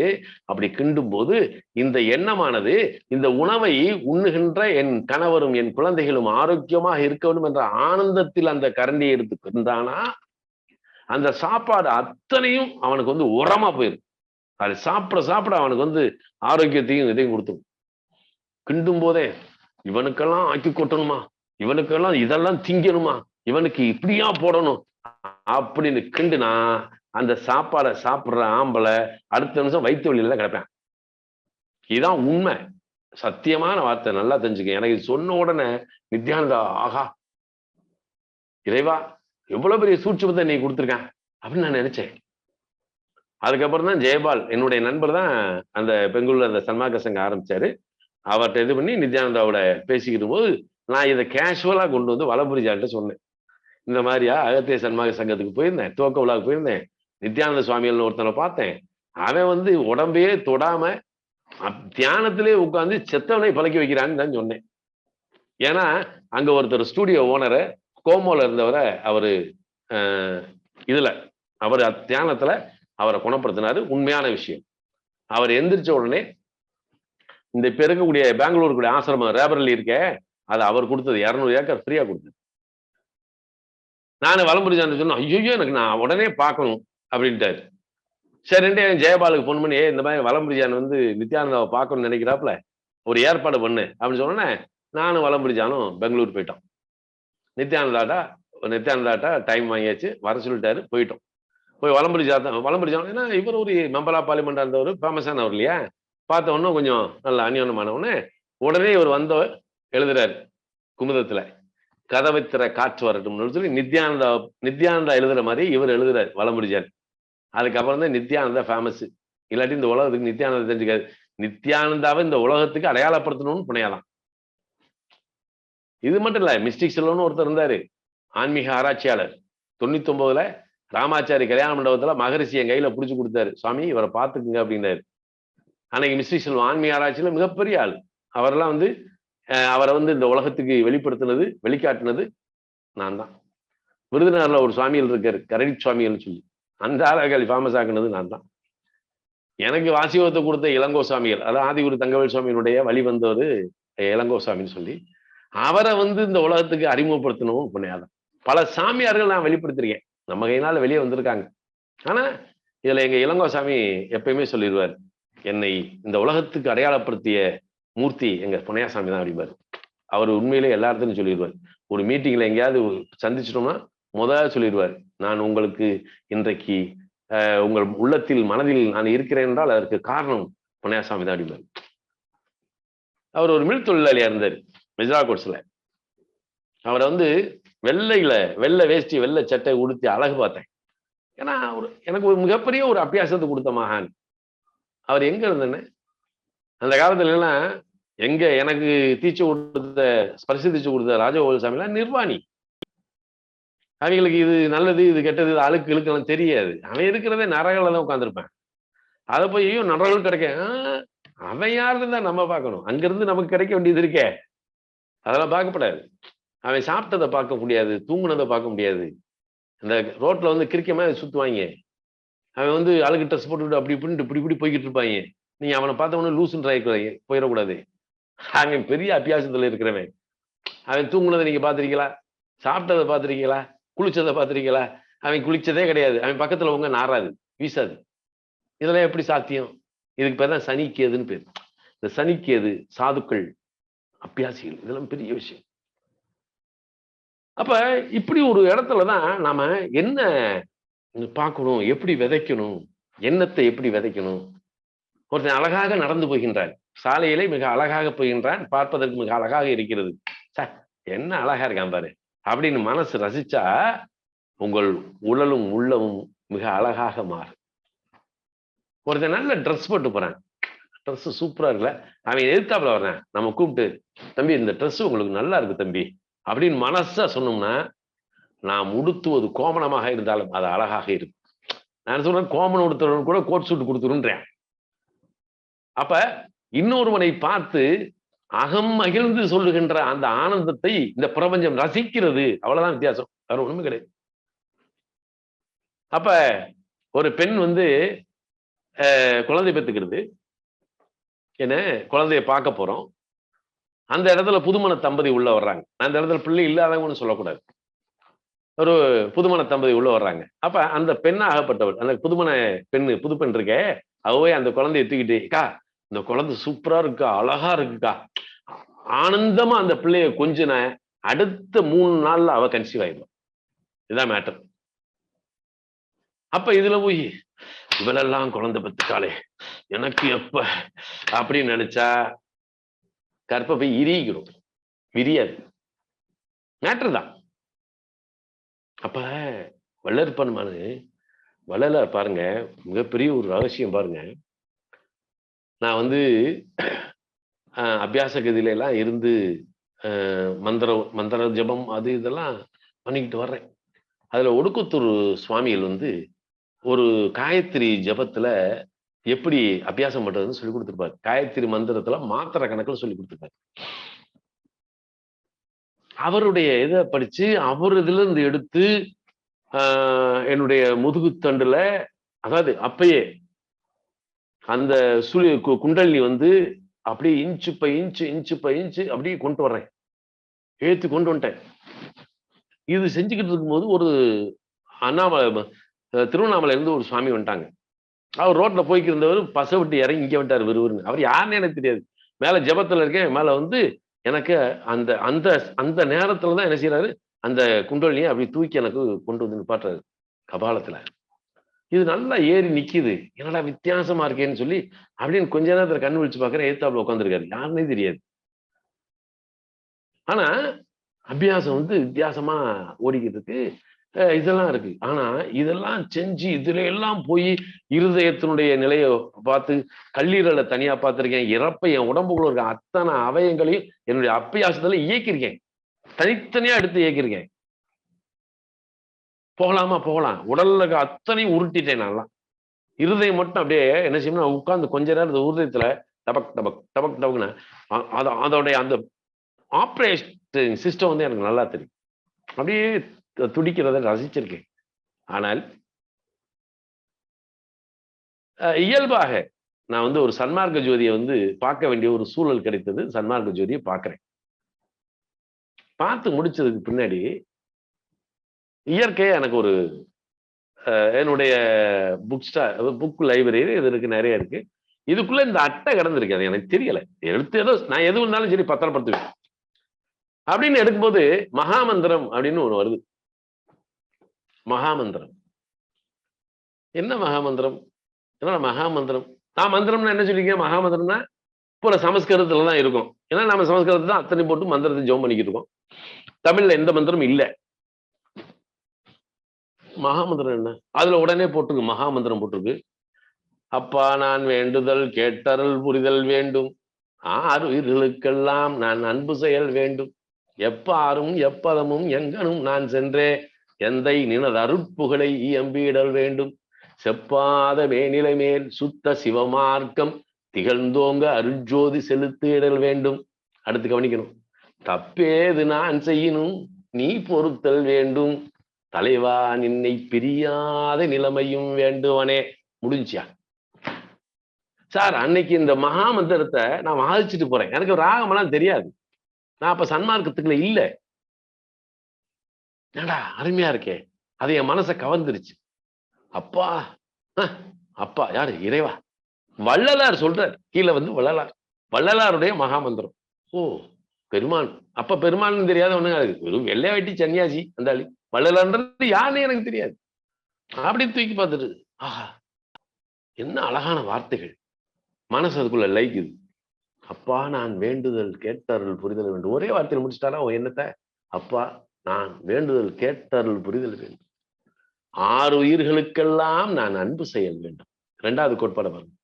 S1: அப்படி கிண்டும் போது இந்த எண்ணமானது இந்த உணவை உண்ணுகின்ற என் கணவரும் என் குழந்தைகளும் ஆரோக்கியமாக இருக்க வேண்டும் என்ற ஆனந்தத்தில் அந்த கரண்டியை எடுத்து கிண்டானா அந்த சாப்பாடு அத்தனையும் அவனுக்கு வந்து உரமா போயிடும். அது சாப்பிட சாப்பிட அவனுக்கு வந்து ஆரோக்கியத்தையும் இதையும் கொடுத்துரும். கிண்டும் போதே இவனுக்கெல்லாம் ஆக்கி கொட்டணுமா, இவனுக்கெல்லாம் இதெல்லாம் திங்கணுமா, இவனுக்கு இப்படியா போடணும் அப்படின்னு கிண்டுனா அந்த சாப்பாடை சாப்பிடுற ஆம்பளை அடுத்த நிமிஷம் வயிற்று வழியில கிடப்பேன். இதுதான் உண்மை, சத்தியமான வார்த்தை. நல்லா தெரிஞ்சுக்க. எனக்கு சொன்ன உடனே நித்யானந்தா ஆகா இறைவா எவ்வளவு பெரிய சூட்சுமத்தை நீ கொடுத்துருக்கேன் அப்படின்னு நான் நினைச்சேன். அதுக்கப்புறம் தான் ஜெயபால் என்னுடைய நண்பர் தான் அந்த பெங்களூர்ல அந்த சன்மார்க்க சங்கம் ஆரம்பிச்சாரு. அவர்கிட்ட இது பண்ணி நித்யானந்தாவோட பேசிக்கிட்டு போது நான் இதை கேஷுவலா கொண்டு வந்து வலபுரிஜான்ட்டு சொன்னேன். இந்த மாதிரியா அகத்திய சன்மார்க்க சங்கத்துக்கு போயிருந்தேன், துவக்க விழாவுக்கு போயிருந்தேன், நித்யானந்த சுவாமிகள் ஒருத்தனை பார்த்தேன். அவன் வந்து உடம்பையே தொடாம தியானத்திலே உட்கார்ந்து செத்தவனை பழக்கி வைக்கிறான்னு தான் சொன்னேன். ஏன்னா அங்க ஒருத்தர் ஸ்டூடியோ ஓனரை கோமோல இருந்தவரை அவரு இதுல அவர் தியானத்துல அவரை குணப்படுத்தினாரு. உண்மையான விஷயம். அவர் எந்திரிச்ச உடனே இந்த இப்ப இருக்கக்கூடிய பெங்களூருக்குடைய ஆசிரமம் ரேபரலி இருக்க அது அவர் கொடுத்தது 200 ஏக்கர் ஃப்ரீயா கொடுத்தது. நானு வலம்புரிஜான் சொன்னேன், ஐயோ எனக்கு நான் உடனே பார்க்கணும் அப்படின்ட்டாரு. சரின்ட்டு ஜெயபாலுக்கு போன் பண்ணி இந்த மாதிரி வலம்புரிஜான் வந்து நித்யானந்தாவை பார்க்கணும்னு நினைக்கிறாப்புல ஒரு ஏற்பாடு பண்ணு அப்படின்னு சொன்னோன்னே நானும் வலம்புரிஜானும் பெங்களூர் போயிட்டோம். நித்யானந்தாட்டா டைம் வாங்கியாச்சு, வர சொல்லிட்டாரு, போயிட்டோம். போய் வலம்புரிஜான் ஏன்னா இவர் ஒரு மெம்பரா பார்லிமெண்டா இருந்தவர், ஃபேமஸானவர் இல்லையா. பார்த்த உடனே கொஞ்சம் நல்ல அந்யோன்யமானவொடனே உடனே இவர் வந்தவர் எழுதுறாரு குமுதத்துல, கதவை திற காற்று வரட்டும்னு சொல்லி நித்யானந்தா எழுதுற மாதிரி இவர் எழுதுறாரு வலம்புரிஜான். அதுக்கப்புறம் தான் நித்யானந்தா ஃபேமஸ். இல்லாட்டி இந்த உலகத்துக்கு நித்யானந்தா தெரிஞ்சுக்காது. நித்யானந்தாவை இந்த உலகத்துக்கு அடையாளப்படுத்தணும்னு புனையலாம். இது மட்டும் இல்ல, மிஸ்டிக் செல்வம்னு ஒருத்தர் இருந்தாரு, ஆன்மீக ஆராய்ச்சியாளர். 99ல ராமாச்சாரி கல்யாண மண்டபத்துல மகரிஷி என் கையில புடிச்சு கொடுத்தாரு. சுவாமி இவரை பார்த்துக்குங்க அப்படின்னாரு. அன்னைக்கு மிஸ்ரி செல்வம் ஆன்மீக ஆராய்ச்சியில மிகப்பெரிய ஆள். அவரெல்லாம் வந்து அவரை வந்து இந்த உலகத்துக்கு வெளிப்படுத்தினது, வெளிக்காட்டினது நான் தான். விருதுநகர்ல ஒரு சுவாமிகள் இருக்காரு, கரடி சுவாமிகள்னு சொல்லி. அந்த ஆளாக ஃபேமஸ் ஆக்குனது நான் தான். எனக்கு வாசியோகத்தை கொடுத்த இளங்கோ சுவாமிகள், அதாவது ஆதிகுரு தங்கவேல் சுவாமியினுடைய வழி வந்தவர் இளங்கோ சுவாமின்னு சொல்லி, அவரை வந்து இந்த உலகத்துக்கு அறிமுகப்படுத்தணும் புண்ணியாதான். பல சாமியார்கள் நான் வெளிப்படுத்திருக்கேன், நம்ம கையினால வெளியே வந்திருக்காங்க. ஆனா இதுல எங்க இளங்கோ சாமி எப்பயுமே சொல்லிடுவார், என்னை இந்த உலகத்துக்கு அடையாளப்படுத்திய மூர்த்தி எங்க புண்ணியாசாமி தான் அப்படிம்பாரு. அவர் உண்மையிலே எல்லா இடத்துலையும் சொல்லிடுவார். ஒரு மீட்டிங்ல எங்கேயாவது சந்திச்சிட்டோம்னா முதல்ல சொல்லிடுவார், நான் உங்களுக்கு இன்றைக்கு உங்கள் உள்ளத்தில் மனதில் நான் இருக்கிறேன் என்றால் அதற்கு காரணம் புண்ணியாசாமி தான் அப்படிம்பாரு. அவர் ஒரு மில் தொழிலாளியா இருந்தார் மெஜரா கோட்ஸ்ல. அவரை வந்து வெள்ளை வேஷ்டி வெள்ளை சட்டை உடுத்தி அழகு பார்த்தேன். ஏன்னா எனக்கு ஒரு மிகப்பெரிய ஒரு அபியாசத்தை கொடுத்த மகான். அவர் எங்க இருந்தேன்னு அந்த காலத்துல எல்லாம் எங்க எனக்கு தீட்சை கொடுத்த ஸ்பரிசு தீட்சை கொடுத்த ராஜகோபால் சாமிலாம் நிர்வாணி. அவங்களுக்கு இது நல்லது இது கெட்டது இது அழுக்கு இழுக்கெல்லாம் தெரியாது. அவன் இருக்கிறதே நரகல தான் உட்காந்துருப்பேன். அதை போய் ஐயோ நரகள் கிடைக்க அவன் யாருன்னு தான் நம்ம பார்க்கணும். அங்கிருந்து நமக்கு கிடைக்க வேண்டியது இருக்கே, அதெல்லாம் பார்க்கப்படாது. அவன் சாப்பிட்டதை பார்க்க முடியாது, தூங்குனதை பார்க்க முடியாது. அந்த ரோட்ல வந்து கிரிக்க மாதிரி சுத்துவாங்க. அவன் வந்து அழுகு ட்ரெஸ் போட்டுக்கிட்டு அப்படி இப்படி போய்கிட்டு இருப்பாங்க. நீங்க அவனை பார்த்தவொன்னே லூசுன்னு போயிடக்கூடாது. அவன் பெரிய அபியாசத்துல இருக்கிறவன். அவன் தூங்குனதை நீங்க பார்த்திருக்கீங்களா? சாப்பிட்டதை பார்த்திருக்கீங்களா? குளிச்சதை பார்த்திருக்கீங்களா? அவன் குளிச்சதே கிடையாது. அவன் பக்கத்துல உங்க நாராது, வீசாது. இதெல்லாம் எப்படி சாத்தியம்? இதுக்கு பேர் தான் சனிக்கேதுன்னு பேர். இந்த சனிக்கேது சாதுக்கள் அபியாசிகள் இதெல்லாம் பெரிய விஷயம். அப்ப இப்படி ஒரு இடத்துலதான் நாம என்ன பார்க்கணும், எப்படி விதைக்கணும், எண்ணத்தை எப்படி விதைக்கணும். ஒருத்தன் அழகாக நடந்து போகின்றான், சாலையிலே மிக அழகாக போகின்றான், பார்ப்பதற்கு மிக அழகாக இருக்கிறது. என்ன அழகா இருக்கான் பாரு அப்படின்னு மனசு ரசிச்சா உங்கள் உடலும் உள்ளமும் மிக அழகாக மாறும். ஒருத்தன் நல்ல ட்ரெஸ் போட்டு போறான், ட்ரெஸ் சூப்பரா இருக்குல்ல, அவன் எதிர்த்தாப்புல வர்றான், நம்ம கூப்பிட்டு தம்பி இந்த ட்ரெஸ் உங்களுக்கு நல்லா இருக்கு தம்பி அப்படின்னு மனசா சொன்னோம்னா, நாம் உடுத்துவது கோமணமாக இருந்தாலும் அது அழகாக இருக்கும். நான் சொல்றேன், கோமணம் உடுத்துறவன் கூட கோட் சூட் கொடுத்துருன்றேன். அப்ப இன்னொருவனை பார்த்து அகம் மகிழ்ந்து சொல்லுகின்ற அந்த ஆனந்தத்தை இந்த பிரபஞ்சம் ரசிக்கிறது. அவ்வளவுதான் வித்தியாசம், வேற ஒண்ணுமே கிடையாது. அப்ப ஒரு பெண் வந்து குழந்தை பெற்றுக்கிறது, என்ன குழந்தைய பார்க்க போறோம். அந்த இடத்துல புதுமண தம்பதி உள்ள வர்றாங்க. அந்த இடத்துல பிள்ளை இல்லாதவங்கன்னு சொல்லக்கூடாது. ஒரு புதுமண தம்பதி உள்ள வர்றாங்க. அப்ப அந்த பெண் ஆகப்பட்டவள், அந்த புது பெண் இருக்கே, அவவே அந்த குழந்தைய தூக்கிட்டு, அக்கா இந்த குழந்தை சூப்பரா இருக்கா, அழகா இருக்குக்கா, ஆனந்தமா அந்த பிள்ளைய கொஞ்சின அடுத்த 3 நாள்ல அவ கன்சீவ் ஆயிடும். இதுதான் மேட்டர். அப்ப இதுல போய் இவளெல்லாம் குழந்தை பெத்துக்காளே, எனக்கு எப்ப அப்படின்னு நினைச்சா கற்பை இறுகிடும், விரியாது. மேட்டர் தான். அப்ப வள்ளற்பெருமானு வள்ளலார் பாருங்க, மிகப்பெரிய ஒரு ரகசியம் பாருங்க. நான் வந்து அபியாச கதியில எல்லாம் இருந்து மந்திர ஜபம் அது இதெல்லாம் பண்ணிக்கிட்டு வர்றேன். அதுல ஒடுக்கத்தூர் சுவாமிகள் வந்து ஒரு காயத்ரி ஜபத்துல எப்படி அபியாசம் பண்றதுன்னு சொல்லி கொடுத்துருப்பாரு. காயத்ரி மந்திரத்துல மாத்திரை கணக்குல சொல்லி கொடுத்துருப்பாரு. அவருடைய இதை படிச்சு அவர் இதுல இருந்து எடுத்து என்னுடைய முதுகுத்தண்டுல, அதாவது அப்பயே அந்த குண்டலினி வந்து அப்படியே இன்ச்சு பை இன்ச்சு அப்படியே கொண்டு வர்றேன், ஏத்தி கொண்டு வந்துட்டேன். இது செஞ்சுக்கிட்டு இருக்கும்போது ஒரு திருவண்ணாமலை இருந்து ஒரு சுவாமி வந்துட்டாங்க. அவர் ரோட்ல போய்க்கு இருந்தவர் பசை விட்டு இறங்கி இங்க வந்துட்டார் விறுவிறுன்னு. அவர் யாருன்னு எனக்கு தெரியாது. மேல ஜபத்துல இருக்கேன், மேல வந்து எனக்கு அந்த அந்த அந்த நேரத்துலதான் என்ன செய்யறாரு, அந்த குண்டலினியை அப்படி தூக்கி எனக்கு கொண்டு வந்து நிப்பாட்டுறாரு கபாலத்துல. இது நல்லா ஏறி நிக்குது, என்னடா வித்தியாசமா இருக்கேன்னு சொல்லி அப்படின்னு கொஞ்ச நேரத்துல கண்ணு விழிச்சு பாக்குறேன், எதிர்த்தாப்புல உட்காந்துருக்காரு, யாருன்னே தெரியாது. ஆனா அபியாசம் வந்து வித்தியாசமா ஓடிக்கிட்டு இருக்கு, இதெல்லாம் இருக்கு. ஆனா இதெல்லாம் செஞ்சு இதுல எல்லாம் போய் இருதயத்தினுடைய நிலையை பார்த்து, கல்லீரலை தனியா பார்த்திருக்கேன், இறப்பை என் உடம்புக்குள்ள இருக்க அத்தனை அவயங்களையும் என்னுடைய அபியாசத்துல இயக்கியிருக்கேன், தனித்தனியா எடுத்து இயக்கியிருக்கேன். போகலாமா போகலாம், உடல்ல அத்தனையும் உருட்டிட்டேன். நல்லா இருதயம் மட்டும் அப்படியே என்ன செய்யணும், உட்கார்ந்து கொஞ்ச நேரம் இந்த இருதயத்துல டபக் டபக் டபக் டபக்னு அதோடைய அந்த ஆப்ரேஷன் சிஸ்டம் வந்து எனக்கு நல்லா தெரியும். அப்படியே துடிக்கிறத ரசிச்சிருக்கேன். ஆனால் இயல்பாக நான் வந்து ஒரு சன்மார்க்க ஜோதியை வந்து பார்க்க வேண்டிய ஒரு சூழல் கிடைத்தது. சன்மார்க்க ஜோதியை பார்க்கிறேன். பார்த்து முடிச்சதுக்கு பின்னாடி இயற்கையா எனக்கு ஒரு என்னுடைய புக் லைப்ரரி இது இருக்கு, நிறைய இருக்கு. இதுக்குள்ள இந்த அட்டை கிடந்திருக்கு. அது எனக்கு தெரியல. எடுத்து ஏதோ நான் எது இருந்தாலும் சரி பத்திரப்படுத்துவேன் அப்படின்னு எடுக்கும்போது மகாமந்திரம் அப்படின்னு ஒண்ணு வருது. மகாமந்திரம். என்ன மகாமந்திரம்? என்ன மகாமந்திரம்? நான் மந்திரம்னா என்ன சொல்லிருக்கேன்? மகாமந்திரம்னா பூரா சமஸ்கிருதத்துல தான் இருக்கும். ஏன்னா நம்ம சமஸ்கிருதத்தை தான் அத்தனை போட்டு மந்திரத்தை ஜெபம் பண்ணிக்கிட்டு இருக்கோம். தமிழ்ல எந்த மந்திரமும் இல்ல. மகாமந்திரம் என்ன? அதுல உடனே போட்டுருக்கு, மகாமந்திரம் போட்டிருக்கு. அப்பா நான் வேண்டுதல் கேட்டருள் புரிதல் வேண்டும், ஆறுயிர்களுக்கெல்லாம் நான் அன்பு செயல் வேண்டும், எப்பாரும் எப்பதமும் எங்கனும் நான் சென்றே எந்தை நினது அருட்புகழை இயம்பிடல் வேண்டும், செப்பாத மேனிலை மேல் சுத்த சிவமார்க்கம் திகழ்ந்தோங்க அருட்ஜோதி செலுத்திடல் வேண்டும். அடுத்து கவனிக்கணும். தப்பேது நான் செய்யணும் நீ பொறுத்தல் வேண்டும், தலைவா நின்னை பிரியாத நிலைமையும் வேண்டுவனே. முடிஞ்சியா சார்? அன்னைக்கு இந்த மகாமந்திரத்தை நான் வாதிச்சுட்டு போறேன். எனக்கு ராகமெல்லாம் தெரியாது. நான் அப்ப சன்மார்க்கத்துக்குள்ள இல்ல. ஏடா அருமையா இருக்கே. அது என் மனசை கவர்ந்துருச்சு. அப்பா அப்பா யாரு? இறைவா. வள்ளலார் சொல்றார். கீழே வந்து வள்ளலாருடைய மகாமந்திரம். ஓ பெருமான். அப்ப பெருமான் தெரியாத ஒண்ணுங்க. வெறும் வெள்ளை வெட்டி சன்னியாசி அந்த ஆளு. வள்ளலார்ன்றது யாருன்னு எனக்கு தெரியாது. அப்படி தூக்கி பார்த்துட்டு ஆஹா என்ன அழகான வார்த்தைகள். மனசு அதுக்குள்ள லைக்குது. அப்பா நான் வேண்டுதல் கேட்டருள் புரிதல் வேண்டும். ஒரே வார்த்தையில் முடிச்சிட்டாரா என்னத்தை? அப்பா நான் வேண்டுதல் கேட்டருள் புரிதல் வேண்டும், ஆறு உயிர்களுக்கெல்லாம் நான் அன்பு செயல் வேண்டும். இரண்டாவது கோட்பாடு வரும்.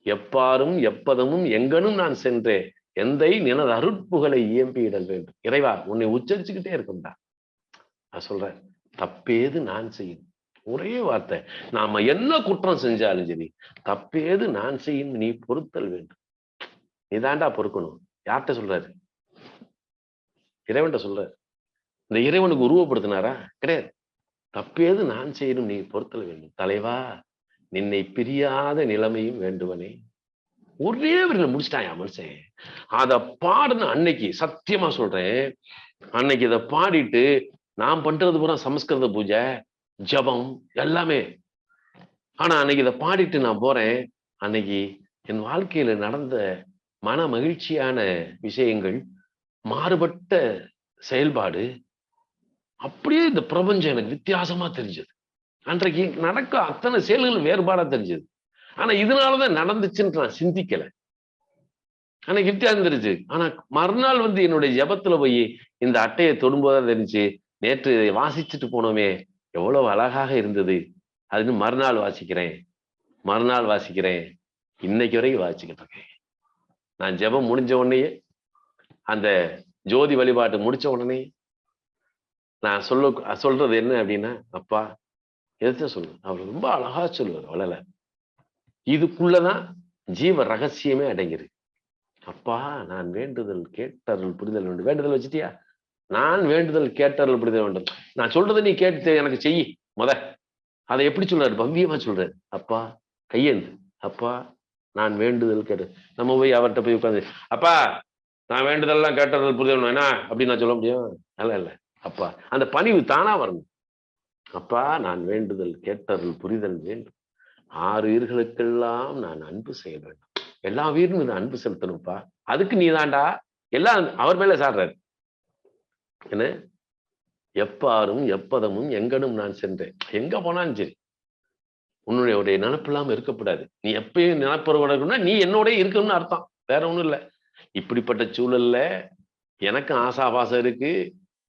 S1: எப்பாரும் எப்பதமும் எங்கனும் நான் சென்றேன் எந்தை நினது அருட்புகளை இயம்பிடல் வேண்டும். இறைவா உன்னை உச்சரிச்சுக்கிட்டே இருக்கும்டா. நான் சொல்றேன் தப்பேது நான் செய்யும். ஒரே வார்த்தை. நாம என்ன குற்றம் செஞ்சாலும் சரி தப்பேது நான் செய்யும் நீ பொறுத்தல் வேண்டும். நீதாண்டா பொறுக்கணும். யார்கிட்ட சொல்றாரு? இறைவன்கிட்ட சொல்றாரு. இந்த இறைவனுக்கு உருவப்படுத்தினாரா? கிடையாது. தப்பேது நான் செய்யணும் நீ பொறுத்தல் வேண்டும், தலைவா நின்னை பிரியாத நிலைமையும் வேண்டுவனே. ஒரே வரையில முடிச்சிட்டாயா மனுஷன். அத பாடுன அன்னைக்கு சத்தியமா சொல்றேன், அன்னைக்கு இதை பாடிட்டு நான் பண்றது பூரா சமஸ்கிருத பூஜை ஜபம் எல்லாமே. ஆனா அன்னைக்கு இதை பாடிட்டு நான் போறேன். அன்னைக்கு என் வாழ்க்கையில நடந்த மன மகிழ்ச்சியான விஷயங்கள், மாறுபட்ட செயல்பாடு, அப்படியே இந்த பிரபஞ்சம் எனக்கு வித்தியாசமா தெரிஞ்சது. அன்றைக்கு நடக்க அத்தனை செயல்கள் வேறுபாடா தெரிஞ்சது. ஆனா இதனாலதான் நடந்துச்சுன்னு நான் சிந்திக்கல. அன்னைக்கு வித்தியாசம் தெரிஞ்சு. ஆனா மறுநாள் வந்து என்னுடைய ஜபத்துல போய் இந்த அட்டையை தொடும்போதான் தெரிஞ்சு, நேற்று வாசிச்சுட்டு போனோமே எவ்வளவு அழகாக இருந்தது அதுன்னு மறுநாள் வாசிக்கிறேன். இன்னைக்கு வரைக்கும் வாசிக்கிட்டு இருக்கேன். நான் ஜெபம் முடிஞ்ச உடனேயே, அந்த ஜோதி வழிபாட்டு முடிச்ச உடனே நான் சொல்றது என்ன அப்படின்னா, அப்பா எதுத்த சொல்லு. அவர் ரொம்ப அழகா சொல்லுவார். வளல இதுக்குள்ளதான் ஜீவ ரகசியமே அடங்கிருக்கு. அப்பா நான் வேண்டுதல் கேட்டருள் புரிதல் வேண்டும். வேண்டுதல் வச்சுட்டியா? நான் வேண்டுதல் கேட்டருள் புரிதல் வேண்டும். நான் சொல்றதை நீ கேட்டு எனக்கு செய்யி. அதை எப்படி சொல்றாரு? பவ்யமா சொல்றாரு. அப்பா கையேந்து. அப்பா நான் வேண்டுதல் கேட்டு, நம்ம போய் அவர்கிட்ட போய் உட்காந்து அப்பா நான் வேண்டுதல்லாம் கேட்டருள் புரிதல் என்ன அப்படின்னு நான் சொல்ல முடியும்? நல்ல இல்ல. அப்பா அந்த பணிவு தானா வரணும். அப்பா நான் வேண்டுதல் கேட்டருள் புரிதல் வேண்டும், ஆறு உயிர்களுக்கெல்லாம் நான் அன்பு செய்ய வேண்டும். எல்லா உயிரும் இது அன்பு செலுத்தணும்ப்பா. அதுக்கு நீ தாண்டா எல்லாம் அவர் மேல சாடுறாரு. என்ன? எப்பாரும் எப்பதமும் எங்கனும் நான் சென்றேன். எங்க போனாலும் சரி உன்னுடைய நினப்பு இல்லாம இருக்கக்கூடாது. நீ எப்பயும் நினைப்பவர்களா நீ என்னோட இருக்கணும்னு அர்த்தம். வேற ஒண்ணும் இல்லை. இப்படிப்பட்ட சூழல்ல எனக்கு ஆசாபாசம் இருக்கு.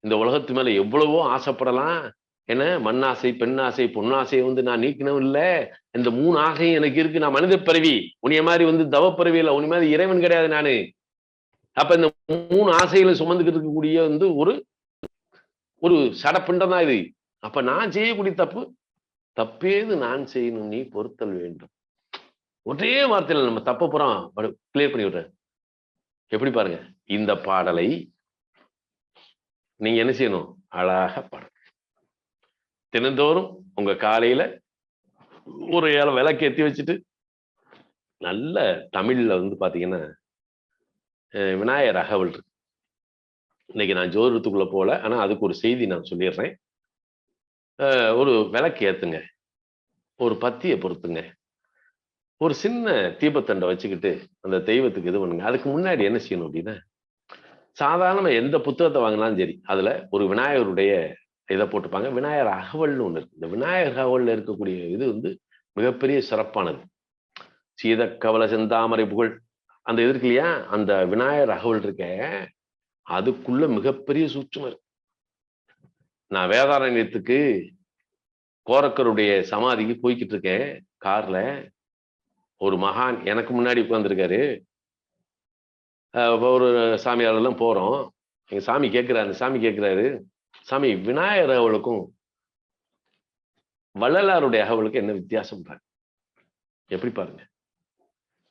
S1: இந்த உலகத்து மேல எவ்வளவோ ஆசைப்படலாம். என்ன மண்ணாசை, பெண்ணாசை, பொன்னாசையை வந்து நான் நீக்கணும் இல்ல. இந்த 3 ஆசையும் எனக்கு இருக்கு. நான் மனித பிறவி. உன்னைய மாதிரி வந்து தவப்பிறவி இல்லை. உன்னை மாதிரி இறைவன் கிடையாது நானு. அப்ப இந்த 3 ஆசைகளை சுமந்துக்கிட்டு இருக்கக்கூடிய வந்து ஒரு சடப்பிண்டம் தான் இது. அப்ப நான் செய்யக்கூடிய தப்பு தப்பேது நான் செய்யணும் நீ பொறுத்தல் வேண்டும். ஒரே வார்த்தையில நம்ம தப்ப புறம் கிளியர் பண்ணி விடுற. எப்படி பாருங்க, இந்த பாடலை நீங்க என்ன செய்யணும்? அழகா பாடுங்க. தினந்தோறும் உங்க காலையில ஒரு விளக்கு ஏத்தி வச்சுட்டு, நல்ல தமிழ்ல பாத்தீங்கன்னா விநாயகர் அகவல் இருக்கு. இன்னைக்கு நான் ஜோதிடத்துக்குள்ள போல, ஆனா அதுக்கு ஒரு செய்தி நான் சொல்லிடுறேன். ஒரு விளக்கு ஏத்துங்க, ஒரு பத்தியை பொருத்துங்க, ஒரு சின்ன தீபத்தண்டை வச்சுக்கிட்டு அந்த தெய்வத்துக்கு இது பண்ணுங்க. அதுக்கு முன்னாடி என்ன செய்யணும் அப்படின்னா, சாதாரண எந்த புத்தகத்தை வாங்கினாலும் சரி, அதுல ஒரு விநாயகருடைய இதை போட்டுப்பாங்க. விநாயகர் அகவல்னு ஒண்ணு இருக்கு. இந்த விநாயகர் அகவல்ல இருக்கக்கூடிய இது மிகப்பெரிய சிறப்பானது. சீத கவல செந்தாமரை புகழ் அந்த இது இருக்கு இல்லையா, அந்த விநாயகர் அகவல் இருக்க, அதுக்குள்ள மிகப்பெரிய சூட்சுமம் இருக்கு. நான் வேதாரண்யத்துக்கு கோரக்கருடைய சமாதிக்கு போய்கிட்டு இருக்கேன் கார்ல. ஒரு மகான் எனக்கு முன்னாடி உட்கார்ந்துருக்காரு. ஒரு சாமியாரெல்லாம் போறோம். எங்க சாமி கேட்கிறாரு, சாமி கேட்கிறாரு, சாமி விநாயகர் அகவலுக்கும் வள்ளலாருடைய அகவலுக்கும் என்ன வித்தியாசம் பாருங்க. எப்படி பாருங்க,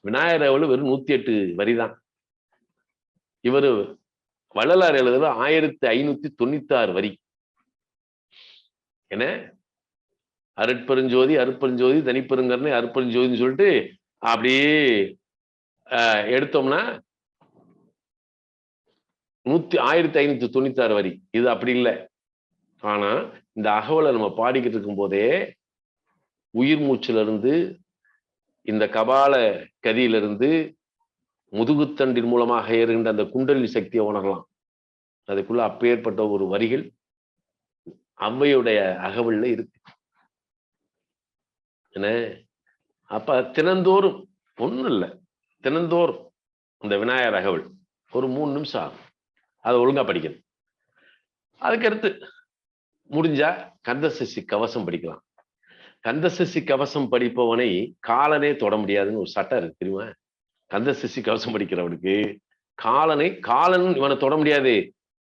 S1: விநாயகர் அகவல் வெறும் 108 வரிதான். இவரு வள்ளலார் எழுதுறது 1596 வரி. என்ன அருட்பெருஞ்சோதி அருட்பெருஞ்சோதி தனிப்பெருங்கருணை அருட்பெருஞ்சோதின்னு சொல்லிட்டு அப்படியே எடுத்தோம்னா 1596 வரி. இது அப்படி இல்லை. ஆனா இந்த அகவலை நம்ம பாடிக்கிட்டு இருக்கும் போதே உயிர் மூச்சுல இருந்து, இந்த கபால கதியிலிருந்து முதுகுத்தண்டின் மூலமாக ஏறுகின்ற அந்த குண்டலி சக்தியை உணரலாம். அதுக்குள்ள அப்பேற்பட்ட ஒரு வரிகள் ஔவையுடைய அகவல்ல இருக்கு. என்ன அப்ப தினந்தோறும் ஒண்ணும் இல்லை, தினந்தோறும் இந்த விநாயகர் அகவல் ஒரு 3 நிமிஷம் ஆகும். அதை ஒழுங்கா படிக்கணும். அதுக்கடுத்து முடிஞ்சா கந்தசஷ்டி கவசம் படிக்கலாம். கந்தசஷ்டி கவசம் படிப்பவனை காலனே தொட முடியாதுன்னு ஒரு சட்டம் இருக்கு தெரியுமா? கந்தசஷ்டி கவசம் படிக்கிறவனுக்கு காலன் இவனை தொட முடியாது.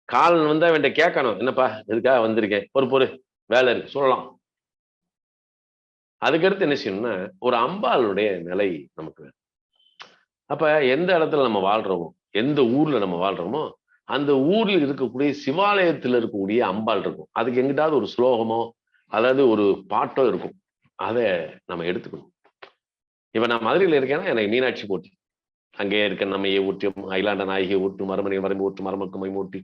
S1: காலன் வந்தா அவன்கிட்ட கேட்கணும், என்னப்பா இதுக்காக வந்திருக்கேன், பொறு வேலை இருக்கு சொல்லலாம். அதுக்கடுத்து என்ன செய்யணும்னா, ஒரு அம்பாளுடைய நிலை நமக்கு வேணும். அப்ப எந்த இடத்துல நம்ம வாழ்றோமோ, எந்த ஊர்ல நம்ம வாழ்றோமோ, அந்த ஊர்ல இருக்கக்கூடிய சிவாலயத்தில் இருக்கக்கூடிய அம்பாள் இருக்கும். அதுக்கு எங்கிட்டாவது ஒரு ஸ்லோகமோ அதாவது ஒரு பாட்டோ இருக்கும். அதை நம்ம எடுத்துக்கணும். இப்ப நான் மதுரையில் இருக்கேன்னா எனக்கு மீனாட்சி போட்டி, அங்கே இருக்க நம்மையை ஊற்றும் அகிலாண்ட நாயகியை ஊற்றும் மரமனை மரம்பு ஊற்றும் மரமக்குமை மூட்டி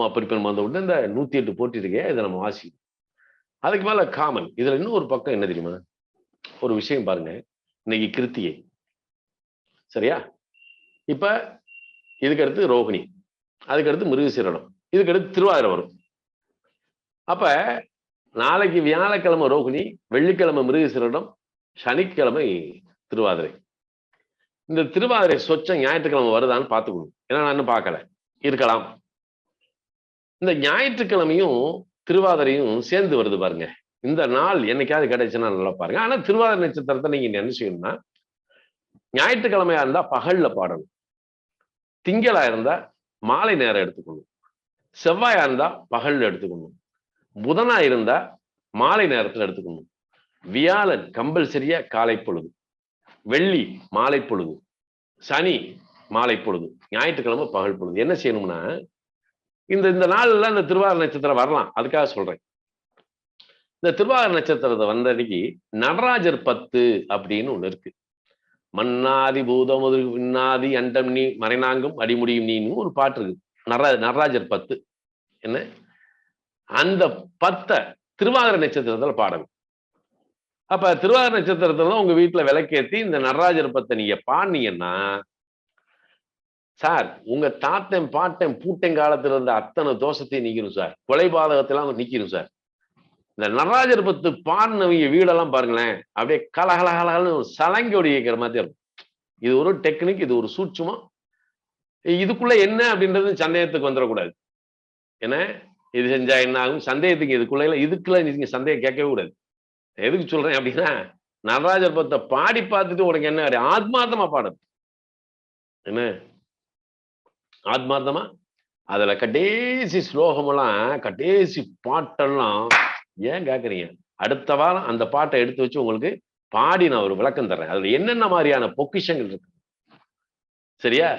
S1: அப்படி வந்து விட்டு இந்த 108 போட்டி இருக்கே, இதை நம்ம வாசி. அதுக்கு மேல காமன். இதுல இன்னும் ஒரு பக்கம் என்ன தெரியுமா, ஒரு விஷயம் பாருங்க. இன்னைக்கு கிருத்திகை சரியா, இப்ப இதுக்கு அடுத்து ரோகிணி, அதுக்கடுத்து மிருகசீரிடம், இதுக்கடுத்து திருவாதிரை வரும். அப்ப நாளைக்கு வியாழக்கிழமை ரோகிணி, வெள்ளிக்கிழமை மிருகசீரிடம், சனிக்கிழமை திருவாதிரை. இந்த திருவாதிரை சொச்சம் ஞாயிற்றுக்கிழமை வருதான்னு பார்த்துக்கணும். ஏன்னா நான் இன்னும் பார்க்கல, இருக்கலாம். இந்த ஞாயிற்றுக்கிழமையும் திருவாதிரையும் சேர்ந்து வருது பாருங்க. இந்த நாள் என்னைக்காவது கிடைச்சுன்னா நல்லா பாருங்க. ஆனா திருவாதிரை நட்சத்திரத்தை நீங்க என்ன செய்யணும்னா, ஞாயிற்றுக்கிழமையா இருந்தா பகல்ல பாடணும், திங்களா இருந்தா மாலை நேரம் எடுத்துக்கணும், செவ்வாயா இருந்தா பகல்ல எடுத்துக்கணும், புதனா இருந்தா மாலை நேரத்துல எடுத்துக்கணும், வியாழன் கம்பல்சரியா காலை பொழுது, வெள்ளி மாலை பொழுது, சனி மாலை பொழுது, ஞாயிற்றுக்கிழமை பகல் பொழுது. என்ன செய்யணும்னா, இந்த நாள்ல இந்த திருவாதிரை நட்சத்திரம் வரலாம், அதுக்காக சொல்றேன். இந்த திருவாதிரை நட்சத்திரத்தை வந்த அன்னைக்கு நடராஜர் 10 அப்படின்னு ஒண்ணு இருக்கு. மன்னாதி பூதமுது விண்ணாதி அண்டம் நீ மறைநாங்கும் அடிமுடியும் நீன்னு ஒரு பாட்டு இருக்கு. நடராஜர் 10. என்ன அந்த 10 திருவாதிரை நட்சத்திரத்துல பாடணும். அப்ப திருவாதிரை நட்சத்திரத்துல உங்க வீட்டுல விளக்கேத்தி இந்த நடராஜர் 10 நீங்க பாடினீங்கன்னா, சார் உங்க தாத்தன் பாட்டன் பூட்டன் காலத்துல இருந்த அத்தனை தோஷத்தையும் நீக்கணும் சார், கொலைபாதகத்தெல்லாம் நீக்கணும் சார். இந்த நடராஜர் 10 பாடினவங்க வீடெல்லாம் பாருங்களேன், அப்படியே கலகலகலன்னு சலங்கி ஒடிக்கிற மாதிரி இருக்கும். இது ஒரு டெக்னிக், இது ஒரு சூட்சுமம். இதுக்குள்ள என்ன அப்படின்றது சந்தேகத்துக்கு வந்துடக்கூடாது. ஏன்னா இது செஞ்சா என்ன ஆகும் சந்தேகத்துக்கு, இதுக்குள்ள நீங்க சந்தேகம் கேட்கவே கூடாது. எதுக்கு சொல்றேன் அப்படின்னா, நடராஜர் 10 பாடி பார்த்துட்டு உனக்கு என்ன ஆத்மார்த்தமா பாடுது. என்ன ஆத்மார்த்தமா அதுல கடைசி ஸ்லோகமெல்லாம், கடைசி பாட்டெல்லாம் ஏன் கேக்குறீங்க, அடுத்த வாரம் அந்த பாட்டை எடுத்து வச்சு உங்களுக்கு பாடி நான் ஒரு விளக்கம் தர்றேன். அதுல என்னென்ன மாதிரியான பொக்கிஷங்கள் இருக்கு. சரியா?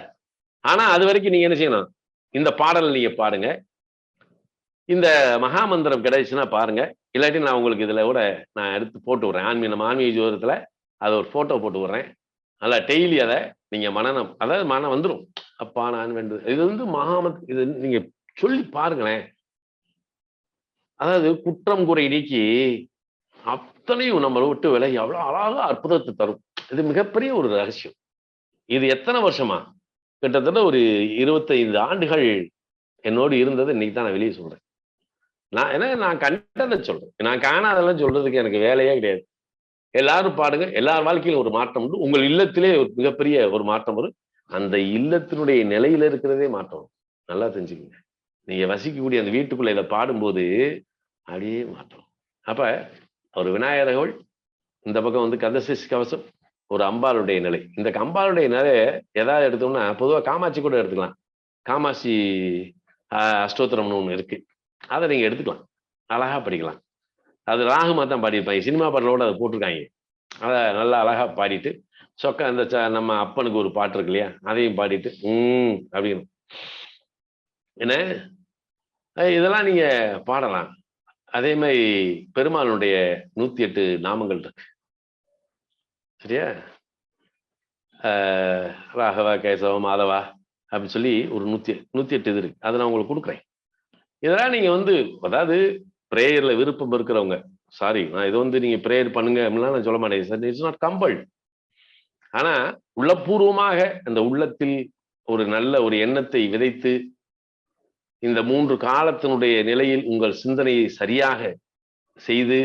S1: ஆனா அது வரைக்கும் நீங்க என்ன செய்யணும், இந்த பாடல் நீங்க பாடுங்க. இந்த மகாமந்திரம் கிடைச்சுன்னா பாருங்க. இல்லாட்டி நான் உங்களுக்கு இதுல கூட நான் எடுத்து போட்டு விடுறேன். நம்ம ஆன்மீக ஜோதிடத்துல அத ஒரு போட்டோ போட்டு விடுறேன். நல்லா டெய்லி அத நீங்க மனனம் அதாவது மனம் வந்துரும். அப்பா நான் வேண்டுது. இது இது நீங்க சொல்லி பாருங்களேன். அதாவது குற்றம் குறை நீக்கி அத்தனையும் நம்மள விட்டு விலகி அவ்வளவு அழகா அற்புதத்தை தரும். இது மிகப்பெரிய ஒரு ரகசியம். இது எத்தனை வருஷமா? கிட்டத்தட்ட ஒரு 25 ஆண்டுகள் என்னோடு இருந்தது இன்னைக்கு தான் நான் வெளியே சொல்றேன். நான் கண்டதை சொல்றேன். நான் காணாதெல்லாம் சொல்றதுக்கு எனக்கு வேலையே கிடையாது. எல்லாரும் பாடுங்க. எல்லார் வாழ்க்கையிலும் ஒரு மாற்றம் உண்டு. உங்கள் இல்லத்திலே ஒரு மிகப்பெரிய ஒரு மாற்றம் வரும். அந்த இல்லத்தினுடைய நிலையில இருக்கிறதே மாற்றம் வரும். நல்லா தெரிஞ்சுக்கங்க. நீங்க வசிக்கக்கூடிய அந்த வீட்டுக்குள்ள இத பாடும்போது அப்படியே மாற்றம். அப்ப ஒரு விநாயகர்கள் இந்த பக்கம் வந்து கந்தசஷ்டி கவசம், ஒரு அம்பாளுடைய நிலை. இந்த அம்பாளுடைய நிலைய ஏதாவது எடுத்தோம்னா பொதுவா காமாட்சி கூட எடுத்துக்கலாம். காமாட்சி அஷ்டோத்திரம்னு ஒண்ணு இருக்கு. அதை நீங்க எடுத்துக்கலாம். அழகா படிக்கலாம். அது ராகமா தான் பாடியிருப்பாங்க. சினிமா பாடலோட அதை போட்டிருக்காங்க. அதை நல்லா அழகா பாடிட்டு சொக்க அந்த நம்ம அப்பனுக்கு ஒரு பாட்டு இருக்கு இல்லையா, அதையும் பாடிட்டு அப்படின்னு என்ன இதெல்லாம் நீங்க பாடலாம். அதே மாதிரி பெருமாளுடைய 108 நாமங்கள் இருக்கு. சரியா? ராகவா, கேசவ, மாதவா அப்படின்னு சொல்லி ஒரு 108 இது இருக்கு. அதை நான் உங்களுக்கு கொடுக்குறேன். இதெல்லாம் நீங்க வந்து அதாவது பிரேயர்ல விருப்பம் இருக்கிறவங்க, சாரி நான் இது வந்து நீங்க பிரேயர் பண்ணுங்க அப்படின்லாம் நான் சொல்ல மாட்டேன் சார். It's not compelled. ஆனா உள்ளபூர்வமாக அந்த உள்ளத்தில் ஒரு நல்ல ஒரு எண்ணத்தை விதைத்து இந்த 3 காலத்தினுடைய நிலையில் உங்கள் சிந்தனையை சரியாக செய்து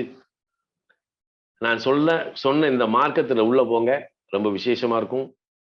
S1: நான் சொன்ன இந்த மார்க்கத்துல உள்ள போங்க. ரொம்ப விசேஷமா இருக்கும்.